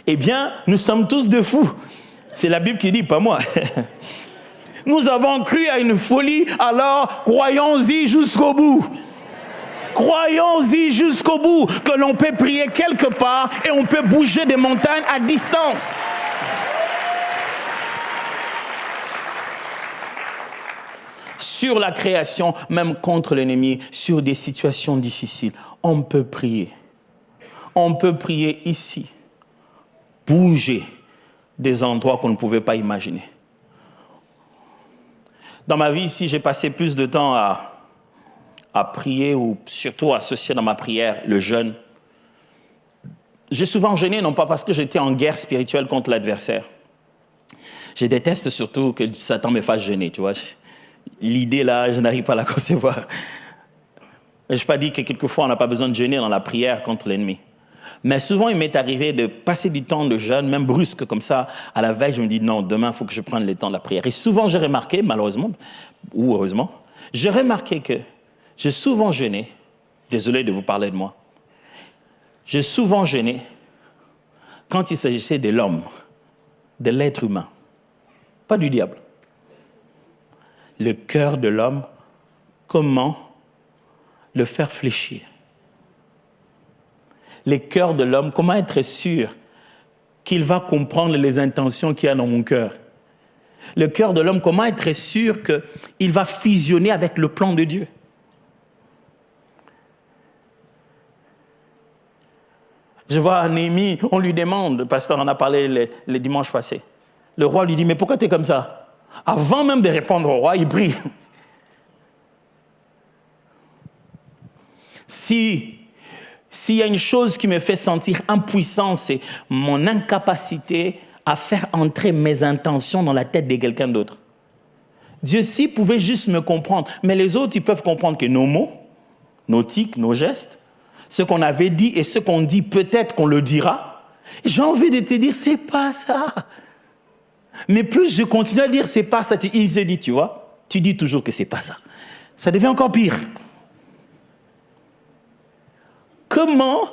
Eh bien, nous sommes tous des fous. C'est la Bible qui dit, pas moi. Nous avons cru à une folie, alors croyons-y jusqu'au bout. Croyons-y jusqu'au bout que l'on peut prier quelque part et on peut bouger des montagnes à distance. Sur la création, même contre l'ennemi, sur des situations difficiles, on peut prier. On peut prier ici, bouger des endroits qu'on ne pouvait pas imaginer. Dans ma vie ici, j'ai passé plus de temps à prier ou surtout associé dans ma prière le jeûne. J'ai souvent jeûné, non pas parce que j'étais en guerre spirituelle contre l'adversaire. Je déteste surtout que Satan me fasse jeûner, tu vois. L'idée là, je n'arrive pas à la concevoir. Je n'ai pas dit que quelquefois on n'a pas besoin de jeûner dans la prière contre l'ennemi. Mais souvent il m'est arrivé de passer du temps de jeûne, même brusque comme ça, à la veille, je me dis non, demain il faut que je prenne le temps de la prière. Et souvent j'ai remarqué, malheureusement, ou heureusement, j'ai remarqué que j'ai souvent jeûné, désolé de vous parler de moi, j'ai souvent jeûné quand il s'agissait de l'homme, de l'être humain, pas du diable. Le cœur de l'homme, comment le faire fléchir? Le cœur de l'homme, comment être sûr qu'il va comprendre les intentions qu'il y a dans mon cœur? Le cœur de l'homme, comment être sûr qu'il va fusionner avec le plan de Dieu? Je vois Néhémie, on lui demande, le pasteur en a parlé les dimanches passés. Le roi lui dit, mais pourquoi tu es comme ça? Avant même de répondre au roi, il prie. S'il y a une chose qui me fait sentir impuissant, c'est mon incapacité à faire entrer mes intentions dans la tête de quelqu'un d'autre. Dieu, s'il pouvait juste me comprendre, mais les autres, ils peuvent comprendre que nos mots, nos tics, nos gestes, ce qu'on avait dit et ce qu'on dit, peut-être qu'on le dira. J'ai envie de te dire, c'est pas ça. Mais plus je continue à dire, c'est pas ça, il se dit, tu vois, Tu dis toujours que ce n'est pas ça. Ça devient encore pire. Comment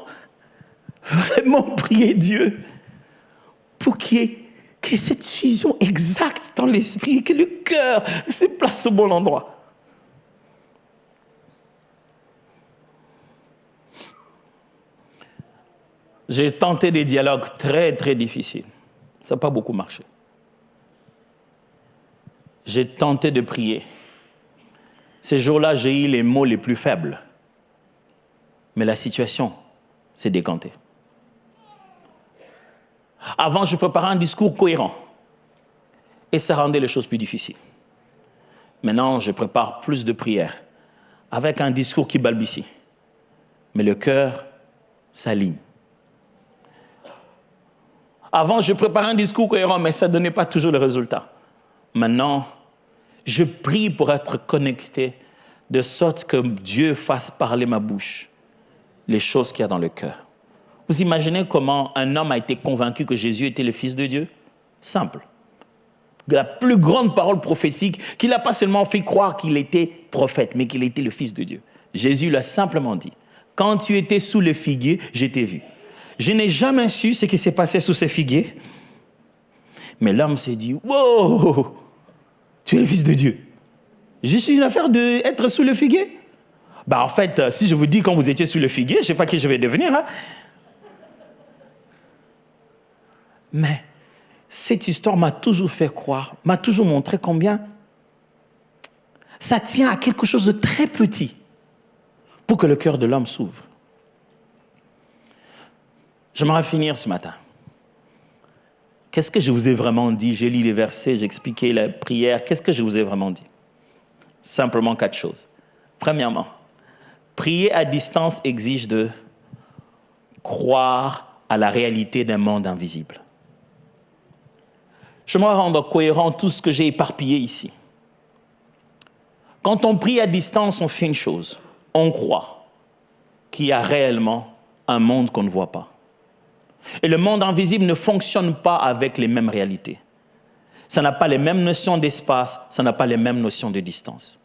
vraiment prier Dieu pour qu'il y ait cette fusion exacte dans l'esprit, que le cœur se place au bon endroit? J'ai tenté des dialogues très, très difficiles. Ça n'a pas beaucoup marché. J'ai tenté de prier. Ces jours-là, j'ai eu les mots les plus faibles. Mais la situation s'est décantée. Avant, je préparais un discours cohérent. Et ça rendait les choses plus difficiles. Maintenant, je prépare plus de prières avec un discours qui balbutie. Mais le cœur s'aligne. Avant, je préparais un discours cohérent, mais ça ne donnait pas toujours le résultat. Maintenant, je prie pour être connecté de sorte que Dieu fasse parler ma bouche les choses qu'il y a dans le cœur. Vous imaginez comment un homme a été convaincu que Jésus était le Fils de Dieu? Simple. La plus grande parole prophétique qu'il n'a pas seulement fait croire qu'il était prophète, mais qu'il était le Fils de Dieu. Jésus l'a simplement dit. Quand tu étais sous le figuier, je t'ai vu. Je n'ai jamais su ce qui s'est passé sous ce figuier. Mais l'homme s'est dit, wow, tu es le Fils de Dieu. Juste une affaire d'être sous le figuier? En fait, si je vous dis quand vous étiez sous le figuier, je ne sais pas qui je vais devenir. Hein? Mais cette histoire m'a toujours fait croire, m'a toujours montré combien ça tient à quelque chose de très petit pour que le cœur de l'homme s'ouvre. J'aimerais finir ce matin. Qu'est-ce que je vous ai vraiment dit? J'ai lu les versets, j'ai expliqué la prière. Qu'est-ce que je vous ai vraiment dit? Simplement 4 choses. Premièrement, prier à distance exige de croire à la réalité d'un monde invisible. J'aimerais rendre cohérent tout ce que j'ai éparpillé ici. Quand on prie à distance, on fait une chose. On croit qu'il y a réellement un monde qu'on ne voit pas. Et le monde invisible ne fonctionne pas avec les mêmes réalités. Ça n'a pas les mêmes notions d'espace, ça n'a pas les mêmes notions de distance.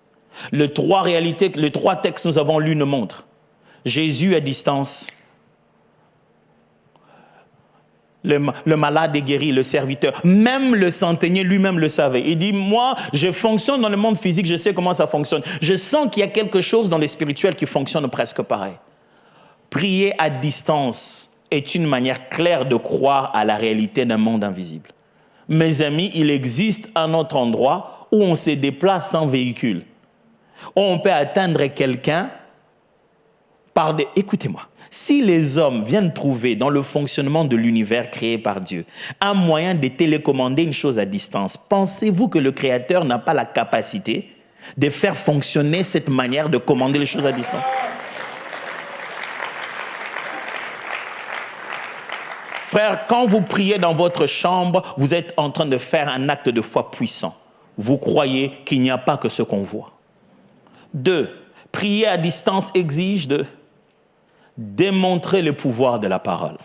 Les 3 textes que nous avons lus nous montrent. Jésus à distance, le malade est guéri, le serviteur. Même le centenier lui-même le savait. Il dit, moi, je fonctionne dans le monde physique, je sais comment ça fonctionne. Je sens qu'il y a quelque chose dans le spirituel qui fonctionne presque pareil. Prier à distance est une manière claire de croire à la réalité d'un monde invisible. Mes amis, il existe un autre endroit où on se déplace sans véhicule. On peut atteindre quelqu'un par des... Écoutez-moi, si les hommes viennent trouver dans le fonctionnement de l'univers créé par Dieu un moyen de télécommander une chose à distance, pensez-vous que le Créateur n'a pas la capacité de faire fonctionner cette manière de commander les choses à distance? Frère, quand vous priez dans votre chambre, vous êtes en train de faire un acte de foi puissant. Vous croyez qu'il n'y a pas que ce qu'on voit. 2, prier à distance exige de démontrer le pouvoir de la parole.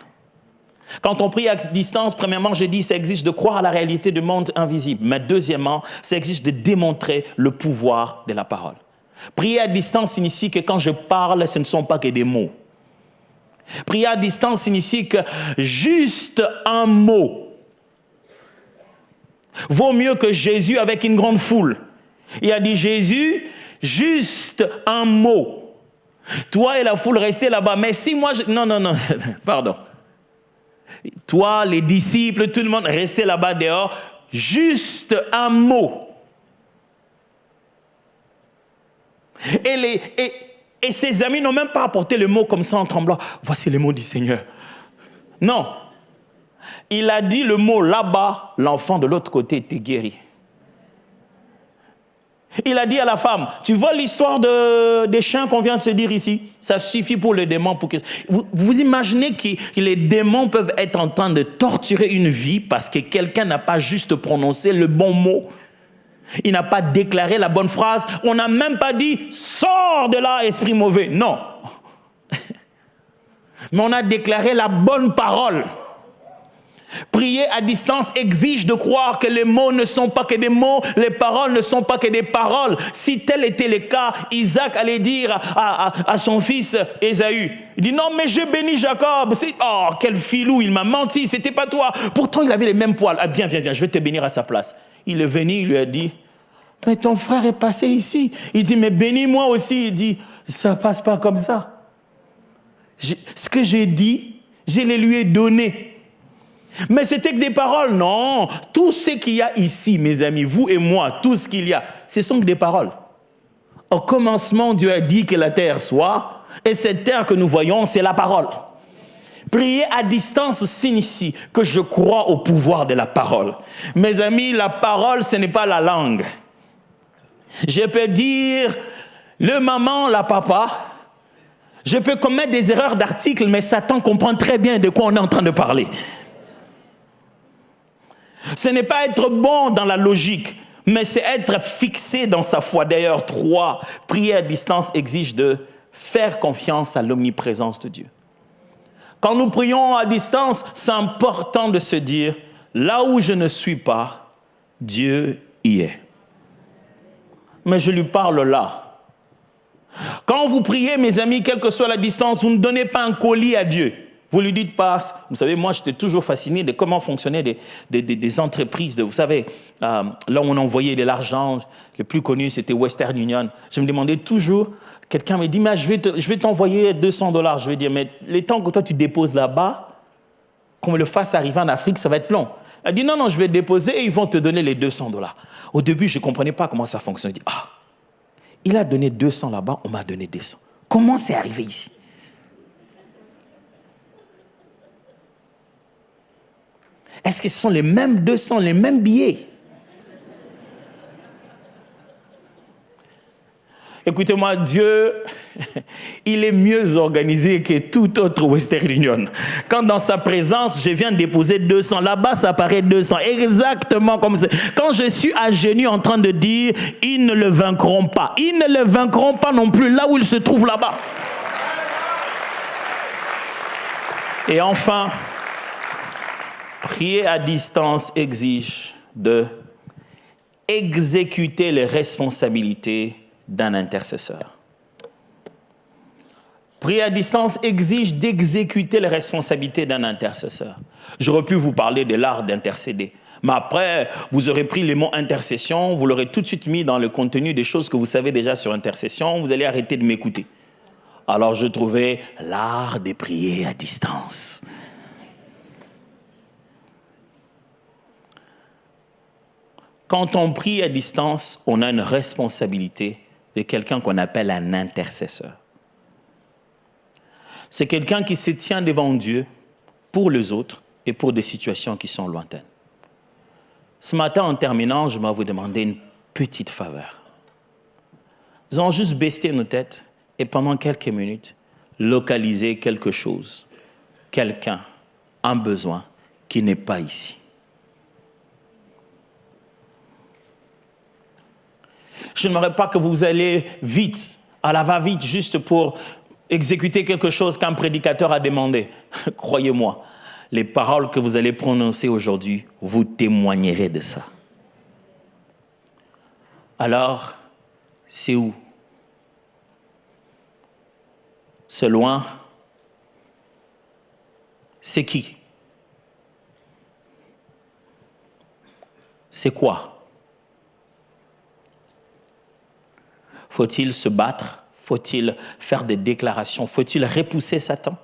Quand on prie à distance, premièrement, je dis, ça exige de croire à la réalité du monde invisible. Mais deuxièmement, ça exige de démontrer le pouvoir de la parole. Prier à distance signifie que quand je parle, ce ne sont pas que des mots. Prier à distance signifie que juste un mot vaut mieux que Jésus avec une grande foule. Il a dit, Jésus, juste un mot. Toi et la foule, restez là-bas. Mais si moi... Non, pardon. Toi, les disciples, tout le monde, restez là-bas dehors. Juste un mot. Et ses amis n'ont même pas apporté le mot comme ça en tremblant. Voici les mots du Seigneur. Non. Il a dit le mot là-bas, l'enfant de l'autre côté était guéri. Il a dit à la femme, tu vois l'histoire des chiens qu'on vient de se dire ici? Ça suffit pour les démons. Vous imaginez que les démons peuvent être en train de torturer une vie parce que quelqu'un n'a pas juste prononcé le bon mot? Il n'a pas déclaré la bonne phrase. On n'a même pas dit « Sors de là, esprit mauvais ». Non. Mais on a déclaré la bonne parole. Prier à distance exige de croire que les mots ne sont pas que des mots, les paroles ne sont pas que des paroles. Si tel était le cas, Isaac allait dire à son fils Ésaü, il dit non mais je bénis Jacob, oh quel filou, il m'a menti, c'était pas toi. Pourtant il avait les mêmes poils, viens, je vais te bénir à sa place. Il est venu, il lui a dit, mais ton frère est passé ici. Il dit mais bénis-moi aussi. Il dit, ça passe pas comme ça. Ce que j'ai dit, je les lui ai donné. Mais c'était que des paroles, non. Tout ce qu'il y a ici, mes amis, vous et moi, tout ce qu'il y a, ce sont que des paroles. Au commencement, Dieu a dit que la terre soit, et cette terre que nous voyons, c'est la parole. Prier à distance signifie que je crois au pouvoir de la parole. Mes amis, la parole, ce n'est pas la langue. Je peux dire le maman, la papa. Je peux commettre des erreurs d'articles, mais Satan comprend très bien de quoi on est en train de parler. Ce n'est pas être bon dans la logique, mais c'est être fixé dans sa foi. D'ailleurs, 3, prier à distance exige de faire confiance à l'omniprésence de Dieu. Quand nous prions à distance, c'est important de se dire, là où je ne suis pas, Dieu y est. Mais je lui parle là. Quand vous priez, mes amis, quelle que soit la distance, vous ne donnez pas un colis à Dieu. Vous lui dites pas, vous savez, moi j'étais toujours fasciné de comment fonctionnaient des entreprises, vous savez, là où on envoyait de l'argent, le plus connu c'était Western Union. Je me demandais toujours, quelqu'un me dit, mais je vais t'envoyer $200. Je vais dire, mais les temps que toi tu déposes là-bas, qu'on me le fasse arriver en Afrique, ça va être long. Elle dit, non, je vais déposer et ils vont te donner les $200. Au début, je ne comprenais pas comment ça fonctionne. Je dis, il a donné 200 là-bas, on m'a donné 200. Comment c'est arrivé ici? Est-ce que ce sont les mêmes 200, les mêmes billets? Écoutez-moi, Dieu, il est mieux organisé que tout autre Western Union. Quand dans sa présence, je viens de déposer 200, là-bas, ça paraît 200. Exactement comme ça. Quand je suis à genoux en train de dire, ils ne le vaincront pas. Ils ne le vaincront pas non plus là où ils se trouvent là-bas. Et enfin, prier à distance exige de exécuter les responsabilités d'un intercesseur. Prier à distance exige d'exécuter les responsabilités d'un intercesseur. J'aurais pu vous parler de l'art d'intercéder. Mais après, vous aurez pris les mots intercession, vous l'aurez tout de suite mis dans le contenu des choses que vous savez déjà sur intercession, vous allez arrêter de m'écouter. Alors je trouvais l'art de prier à distance. Quand on prie à distance, on a une responsabilité de quelqu'un qu'on appelle un intercesseur. C'est quelqu'un qui se tient devant Dieu pour les autres et pour des situations qui sont lointaines. Ce matin, en terminant, je vais vous demander une petite faveur. Nous allons juste baisser nos têtes et pendant quelques minutes, localiser quelque chose, quelqu'un, un besoin qui n'est pas ici. Je n'aimerais pas que vous allez vite, à la va-vite, juste pour exécuter quelque chose qu'un prédicateur a demandé. Croyez-moi, les paroles que vous allez prononcer aujourd'hui, vous témoignerez de ça. Alors, c'est où? C'est loin? C'est qui? C'est quoi? Faut-il se battre? Faut-il faire des déclarations? Faut-il repousser Satan?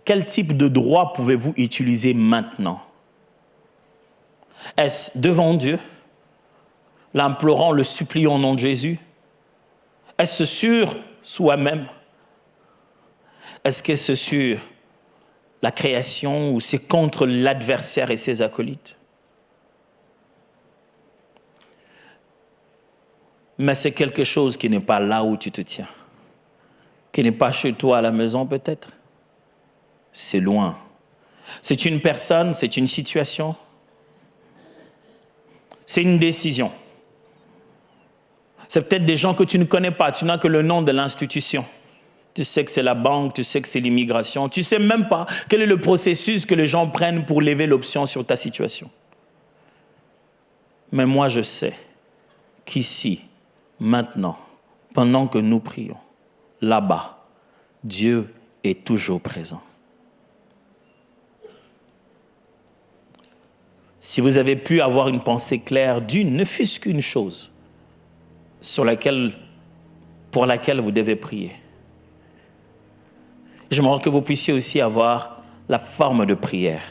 Quel type de droit pouvez-vous utiliser maintenant? Est-ce devant Dieu, l'implorant, le suppliant au nom de Jésus? Est-ce sur soi-même? Est-ce que c'est sur la création ou c'est contre l'adversaire et ses acolytes? Mais c'est quelque chose qui n'est pas là où tu te tiens, qui n'est pas chez toi à la maison peut-être. C'est loin. C'est une personne, c'est une situation, c'est une décision. C'est peut-être des gens que tu ne connais pas, tu n'as que le nom de l'institution. Tu sais que c'est la banque, tu sais que c'est l'immigration. Tu ne sais même pas quel est le processus que les gens prennent pour lever l'option sur ta situation. Mais moi, je sais qu'ici, maintenant, pendant que nous prions, là-bas, Dieu est toujours présent. Si vous avez pu avoir une pensée claire d'une, ne fût-ce qu'une chose pour laquelle vous devez prier. J'aimerais que vous puissiez aussi avoir la forme de prière.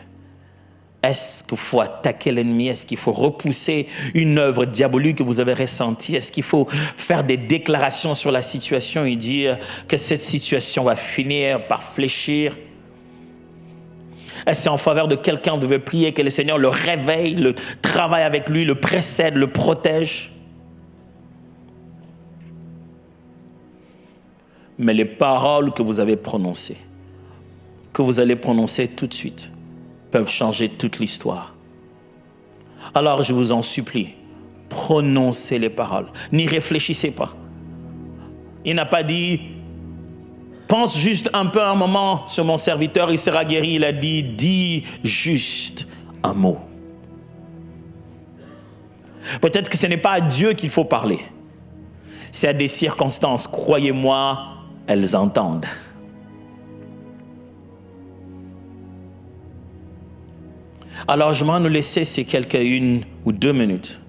Est-ce qu'il faut attaquer l'ennemi? Est-ce qu'il faut repousser une œuvre diabolique que vous avez ressentie? Est-ce qu'il faut faire des déclarations sur la situation et dire que cette situation va finir par fléchir? Est-ce que c'est en faveur de quelqu'un vous devez prier que le Seigneur le réveille, le travaille avec lui, le précède, le protège? Mais les paroles que vous avez prononcées, que vous allez prononcer tout de suite, peuvent changer toute l'histoire. Alors je vous en supplie, prononcez les paroles. N'y réfléchissez pas. Il n'a pas dit, pense juste un peu un moment sur mon serviteur, il sera guéri. Il a dit, dis juste un mot. Peut-être que ce n'est pas à Dieu qu'il faut parler. C'est à des circonstances. Croyez-moi, elles entendent. Alors, je vais nous laisser ces quelques 1 ou 2 minutes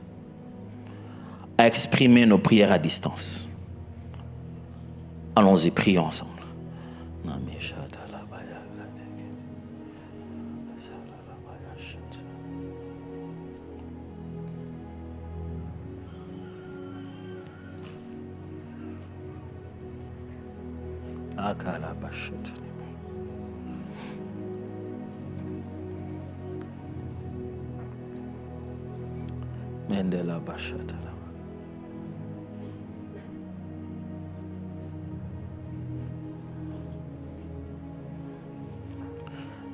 à exprimer nos prières à distance. Allons-y, prions ensemble.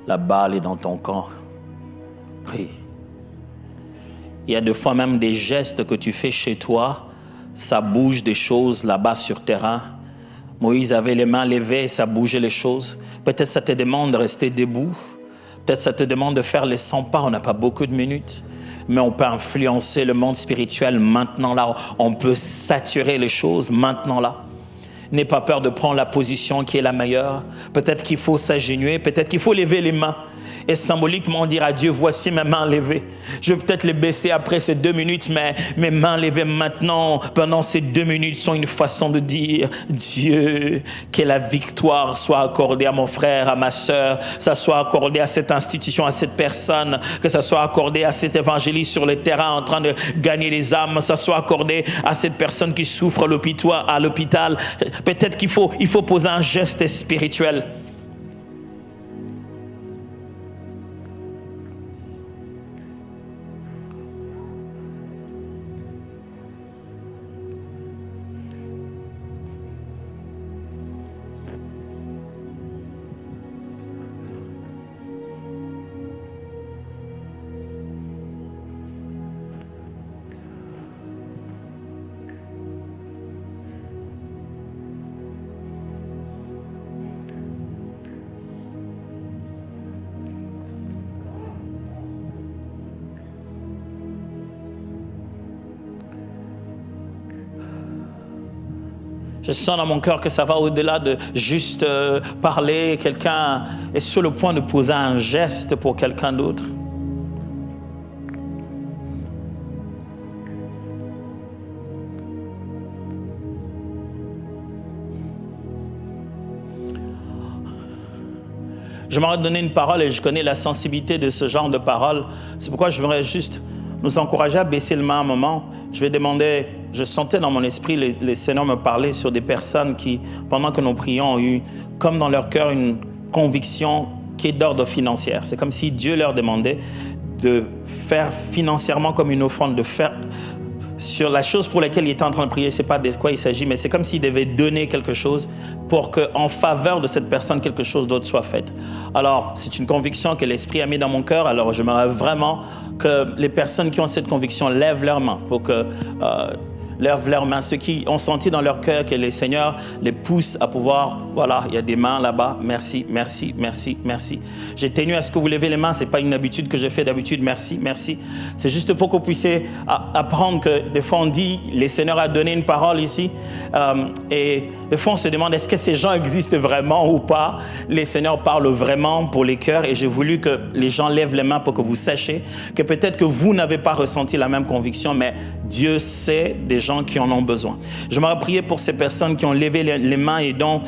La balle est dans ton camp. Prie. Il y a des fois même des gestes que tu fais chez toi, ça bouge des choses là-bas sur terrain. Moïse avait les mains levées, ça bougeait les choses. Peut-être ça te demande de rester debout. Peut-être ça te demande de faire les 100 pas. On n'a pas beaucoup de minutes. Mais on peut influencer le monde spirituel maintenant là. On peut saturer les choses maintenant là. N'aie pas peur de prendre la position qui est la meilleure. Peut-être qu'il faut s'agenouiller. Peut-être qu'il faut lever les mains. Et symboliquement dire à Dieu, voici mes mains levées. Je vais peut-être les baisser après ces 2 minutes, mais mes mains levées maintenant, pendant ces 2 minutes, sont une façon de dire, Dieu, que la victoire soit accordée à mon frère, à ma sœur, ça soit accordé à cette institution, à cette personne, que ça soit accordé à cet évangéliste sur le terrain en train de gagner les âmes, ça soit accordé à cette personne qui souffre à l'hôpital. Peut-être qu'il faut poser un geste spirituel. Je sens dans mon cœur que ça va au-delà de juste parler. Quelqu'un est sur le point de poser un geste pour quelqu'un d'autre. Je m'aurais donné une parole et je connais la sensibilité de ce genre de parole. C'est pourquoi je voudrais juste nous encourager à baisser le main un moment. Je vais demander, je sentais dans mon esprit les Seigneurs me parler sur des personnes qui, pendant que nous prions, ont eu comme dans leur cœur une conviction qui est d'ordre financier. C'est comme si Dieu leur demandait de faire financièrement comme une offrande, de faire sur la chose pour laquelle il était en train de prier. C'est pas de quoi il s'agit, mais c'est comme s'il devait donner quelque chose pour qu'en faveur de cette personne, quelque chose d'autre soit fait. Alors, c'est une conviction que l'Esprit a mis dans mon cœur. Alors, j'aimerais vraiment que les personnes qui ont cette conviction lèvent leurs mains pour que lèvent leurs mains. Ceux qui ont senti dans leur cœur que le Seigneur les pousse à pouvoir, voilà, il y a des mains là-bas. Merci, merci, merci, merci. J'ai tenu à ce que vous levez les mains. Ce n'est pas une habitude que je fais d'habitude. Merci, merci. C'est juste pour que vous puissiez apprendre que des fois on dit, le Seigneur a donné une parole ici. Et des fois on se demande, est-ce que ces gens existent vraiment ou pas? Le Seigneur parle vraiment pour les cœurs et j'ai voulu que les gens lèvent les mains pour que vous sachiez que peut-être que vous n'avez pas ressenti la même conviction, mais Dieu sait des gens qui en ont besoin. Je m'aurais prié pour ces personnes qui ont levé les mains et dont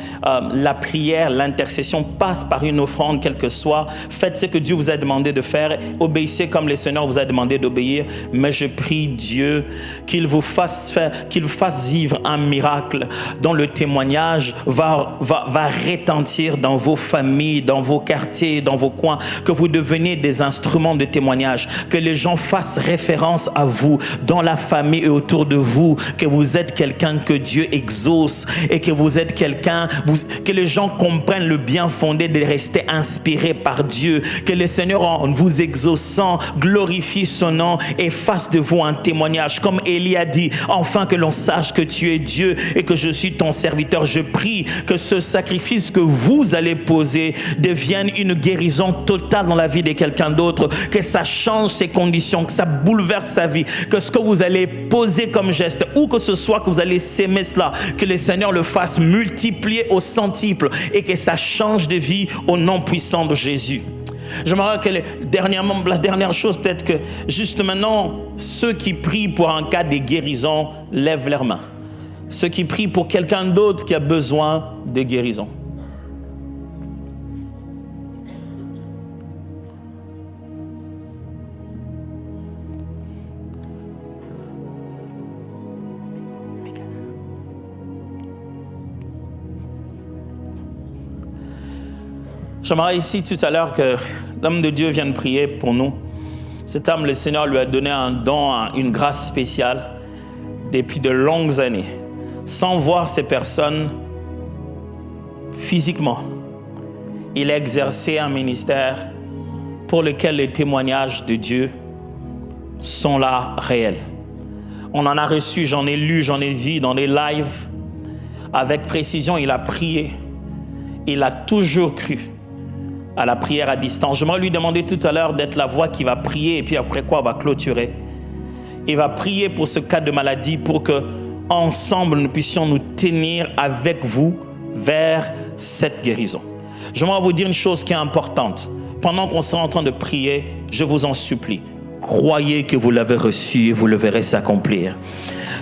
la prière, l'intercession passe par une offrande, quelle que soit. Faites ce que Dieu vous a demandé de faire. Obéissez comme le Seigneur vous a demandé d'obéir. Mais je prie Dieu qu'il vous fasse faire, qu'il vous fasse vivre un miracle dont le témoignage va retentir dans vos familles, dans vos quartiers, dans vos coins, que vous deveniez des instruments de témoignage, que les gens fassent référence à vous dans la famille et autour de vous, que vous êtes quelqu'un que Dieu exauce et que vous êtes quelqu'un, que les gens comprennent le bien fondé de rester inspirés par Dieu, que le Seigneur en vous exauçant glorifie son nom et fasse de vous un témoignage. Comme Élie a dit, enfin que l'on sache que tu es Dieu et que je suis ton serviteur. Je prie que ce sacrifice que vous allez poser devienne une guérison totale dans la vie de quelqu'un d'autre, que ça change ses conditions, que ça bouleverse sa vie, que ce que vous allez poser comme geste, ou que ce soit que vous allez s'aimer cela, que le Seigneur le fasse multiplier au centuple et que ça change de vie au nom puissant de Jésus. Je me rappelle que la dernière chose, peut-être que juste maintenant, ceux qui prient pour un cas de guérison, lèvent leurs mains. Ceux qui prient pour quelqu'un d'autre qui a besoin de guérison. J'aimerais ici tout à l'heure que l'homme de Dieu vienne prier pour nous. Cet homme, le Seigneur lui a donné un don, une grâce spéciale depuis de longues années, sans voir ces personnes physiquement. Il a exercé un ministère pour lequel les témoignages de Dieu sont là réels. On en a reçu, j'en ai lu, j'en ai vu dans des lives. Avec précision, il a prié. Il a toujours cru à la prière à distance. Je vais lui demander tout à l'heure d'être la voix qui va prier et puis après quoi on va clôturer. Il va prier pour ce cas de maladie pour que ensemble nous puissions nous tenir avec vous vers cette guérison. Je vais vous dire une chose qui est importante. Pendant qu'on sera en train de prier, je vous en supplie, croyez que vous l'avez reçu et vous le verrez s'accomplir.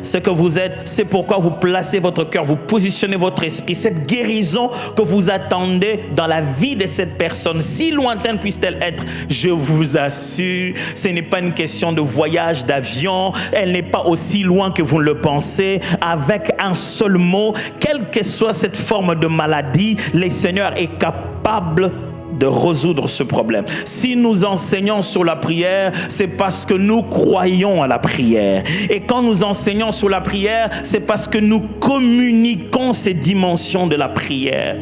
Ce que vous êtes, c'est pourquoi vous placez votre cœur, vous positionnez votre esprit. Cette guérison que vous attendez dans la vie de cette personne, si lointaine puisse-t-elle être, je vous assure, ce n'est pas une question de voyage d'avion, elle n'est pas aussi loin que vous le pensez. Avec un seul mot, quelle que soit cette forme de maladie, le Seigneur est capable de résoudre ce problème. Si nous enseignons sur la prière, c'est parce que nous croyons à la prière. Et quand nous enseignons sur la prière, c'est parce que nous communiquons ces dimensions de la prière.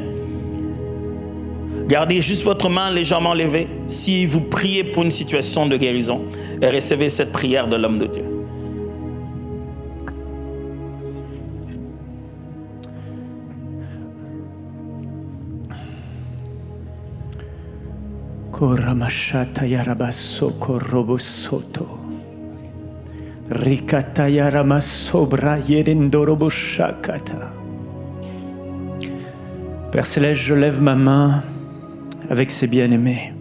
Gardez juste votre main légèrement levée si vous priez pour une situation de guérison et recevez cette prière de l'homme de Dieu. Koramashata yarabaso korobosoto. Rikata yaramasobra yerendoroboshakata. Père Céleste, je lève ma main avec ces bien-aimés.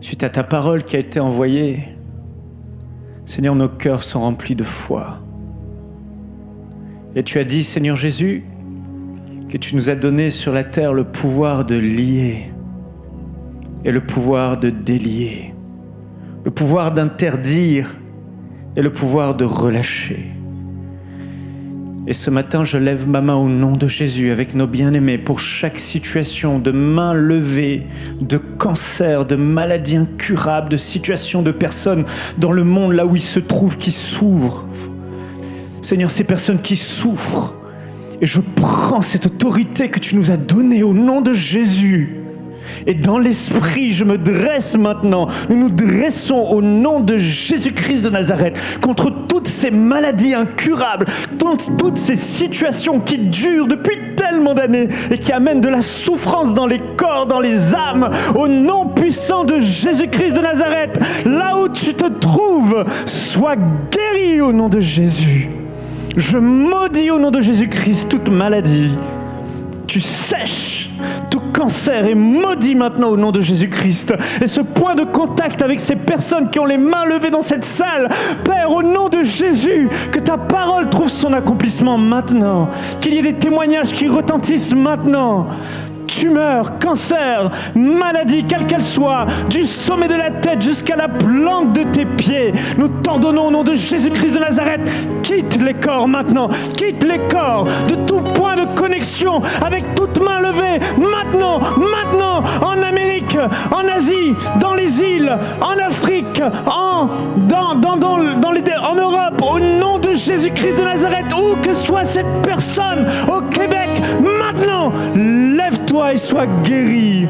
Suite à ta parole qui a été envoyée, Seigneur, nos cœurs sont remplis de foi. Et tu as dit, Seigneur Jésus, que tu nous as donné sur la terre le pouvoir de lier et le pouvoir de délier, le pouvoir d'interdire et le pouvoir de relâcher. Et ce matin, je lève ma main au nom de Jésus avec nos bien-aimés pour chaque situation de main levée, de cancer, de maladies incurables, de situations de personnes dans le monde là où ils se trouvent qui souffrent. Seigneur, ces personnes qui souffrent, et je prends cette autorité que tu nous as donnée au nom de Jésus. Et dans l'esprit, je me dresse maintenant. Nous nous dressons au nom de Jésus-Christ de Nazareth contre toutes ces maladies incurables, toutes ces situations qui durent depuis tellement d'années et qui amènent de la souffrance dans les corps, dans les âmes. Au nom puissant de Jésus-Christ de Nazareth, là où tu te trouves, sois guéri au nom de Jésus. Je maudis au nom de Jésus-Christ toute maladie. Tu sèches tout cancer est maudit maintenant au nom de Jésus-Christ. Et ce point de contact avec ces personnes qui ont les mains levées dans cette salle, Père, au nom de Jésus, que ta parole trouve son accomplissement maintenant. Qu'il y ait des témoignages qui retentissent maintenant. Tumeur, cancer, maladie, quelle qu'elle soit, du sommet de la tête jusqu'à la plante de tes pieds, nous t'ordonnons au nom de Jésus-Christ de Nazareth, quitte les corps maintenant, quitte les corps de tout point de connexion avec toute main levée, maintenant, en Amérique, en Asie, dans les îles, en Afrique, en Europe, au nom de Jésus-Christ de Nazareth, où que soit cette personne, au Québec, maintenant, lève-toi et sois guéri.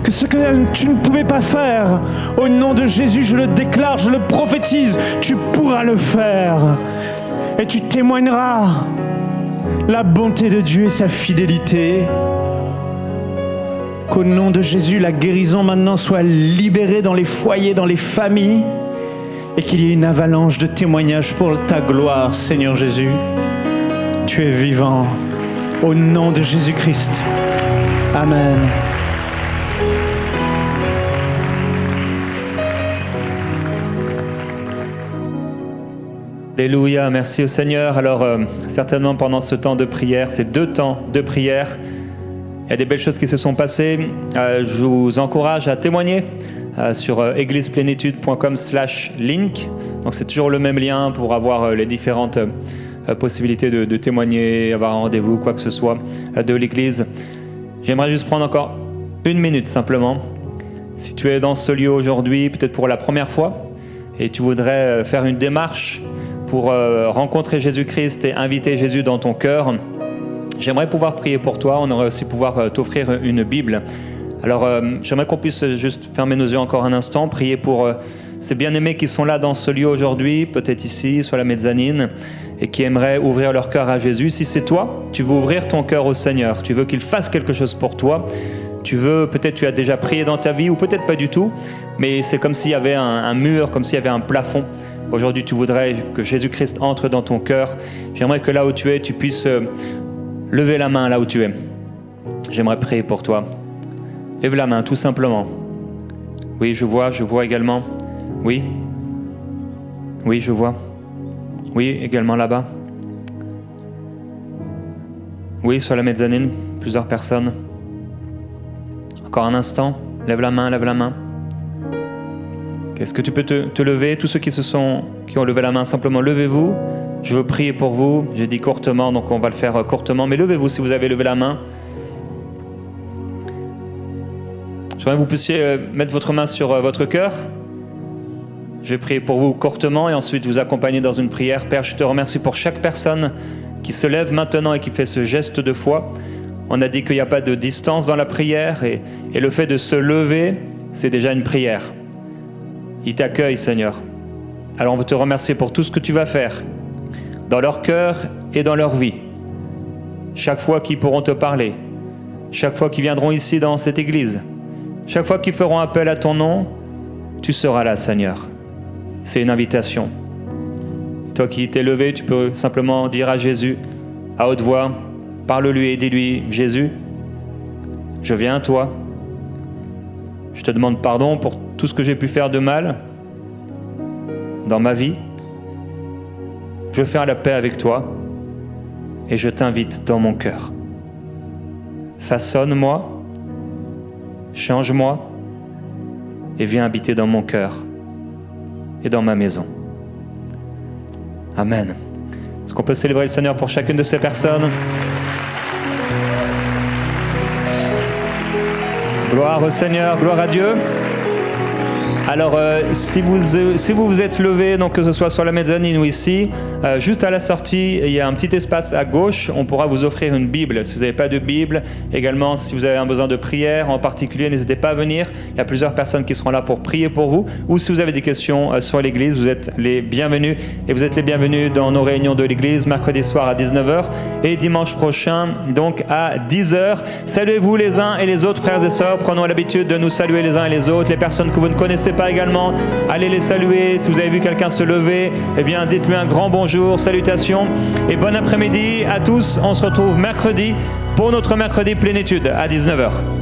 Que ce que tu ne pouvais pas faire, au nom de Jésus, je le déclare, je le prophétise, tu pourras le faire. Et tu témoigneras la bonté de Dieu et sa fidélité. Qu'au nom de Jésus, la guérison maintenant soit libérée dans les foyers, dans les familles, et qu'il y ait une avalanche de témoignages pour ta gloire, Seigneur Jésus. Tu es vivant. Au nom de Jésus-Christ. Amen. Alléluia, merci au Seigneur. Alors, certainement pendant ce temps de prière, ces 2 temps de prière, il y a des belles choses qui se sont passées. Je vous encourage à témoigner sur égliseplénitude.com/link. Donc c'est toujours le même lien pour avoir les différentes possibilités de témoigner, avoir un rendez-vous, quoi que ce soit de l'Église. J'aimerais juste prendre encore 1 minute simplement. Si tu es dans ce lieu aujourd'hui, peut-être pour la première fois, et tu voudrais faire une démarche pour rencontrer Jésus-Christ et inviter Jésus dans ton cœur, j'aimerais pouvoir prier pour toi. On aurait aussi pouvoir t'offrir une Bible. Alors, j'aimerais qu'on puisse juste fermer nos yeux encore un instant, prier pour ces bien-aimés qui sont là dans ce lieu aujourd'hui, peut-être ici, soit la mezzanine, et qui aimeraient ouvrir leur cœur à Jésus. Si c'est toi, tu veux ouvrir ton cœur au Seigneur, tu veux qu'il fasse quelque chose pour toi, peut-être tu as déjà prié dans ta vie, ou peut-être pas du tout, mais c'est comme s'il y avait un mur, comme s'il y avait un plafond. Aujourd'hui, tu voudrais que Jésus-Christ entre dans ton cœur. J'aimerais que là où tu es, tu puisses lever la main là où tu es. J'aimerais prier pour toi. Lève la main, tout simplement. Oui, je vois également. Oui, je vois. Oui, également là-bas. Oui, sur la mezzanine, plusieurs personnes. Encore un instant, lève la main. Est-ce que tu peux te lever? Tous ceux qui ont levé la main, simplement levez-vous. Je veux prier pour vous. J'ai dit courtement, donc on va le faire courtement. Mais levez-vous si vous avez levé la main. J'aimerais que vous puissiez mettre votre main sur votre cœur. Je vais prier pour vous courtement et ensuite vous accompagner dans une prière. Père, je te remercie pour chaque personne qui se lève maintenant et qui fait ce geste de foi. On a dit qu'il n'y a pas de distance dans la prière et le fait de se lever, c'est déjà une prière. Ils t'accueillent, Seigneur. Alors on veut te remercier pour tout ce que tu vas faire dans leur cœur et dans leur vie. Chaque fois qu'ils pourront te parler, chaque fois qu'ils viendront ici dans cette église, chaque fois qu'ils feront appel à ton nom, tu seras là, Seigneur. C'est une invitation. Toi qui t'es levé, tu peux simplement dire à Jésus, à haute voix, parle-lui et dis-lui, Jésus, je viens à toi. Je te demande pardon pour tout ce que j'ai pu faire de mal dans ma vie. Je veux faire la paix avec toi et je t'invite dans mon cœur. Façonne-moi, change-moi et viens habiter dans mon cœur et dans ma maison. Amen. Est-ce qu'on peut célébrer le Seigneur pour chacune de ces personnes? Gloire au Seigneur, gloire à Dieu. Alors, si vous vous êtes levé, donc que ce soit sur la mezzanine ou ici, juste à la sortie, il y a un petit espace à gauche. On pourra vous offrir une Bible. Si vous n'avez pas de Bible, également, si vous avez un besoin de prière en particulier, n'hésitez pas à venir. Il y a plusieurs personnes qui seront là pour prier pour vous. Ou si vous avez des questions sur l'Église, vous êtes les bienvenus. Et vous êtes les bienvenus dans nos réunions de l'Église, mercredi soir à 19h et dimanche prochain, donc à 10h. Saluez-vous les uns et les autres, frères et sœurs. Prenons l'habitude de nous saluer les uns et les autres. Les personnes que vous ne connaissez pas également, allez les saluer. Si vous avez vu quelqu'un se lever, eh bien, dites-lui un grand bonjour, salutations et bon après-midi à tous. On se retrouve mercredi pour notre mercredi plénitude à 19h.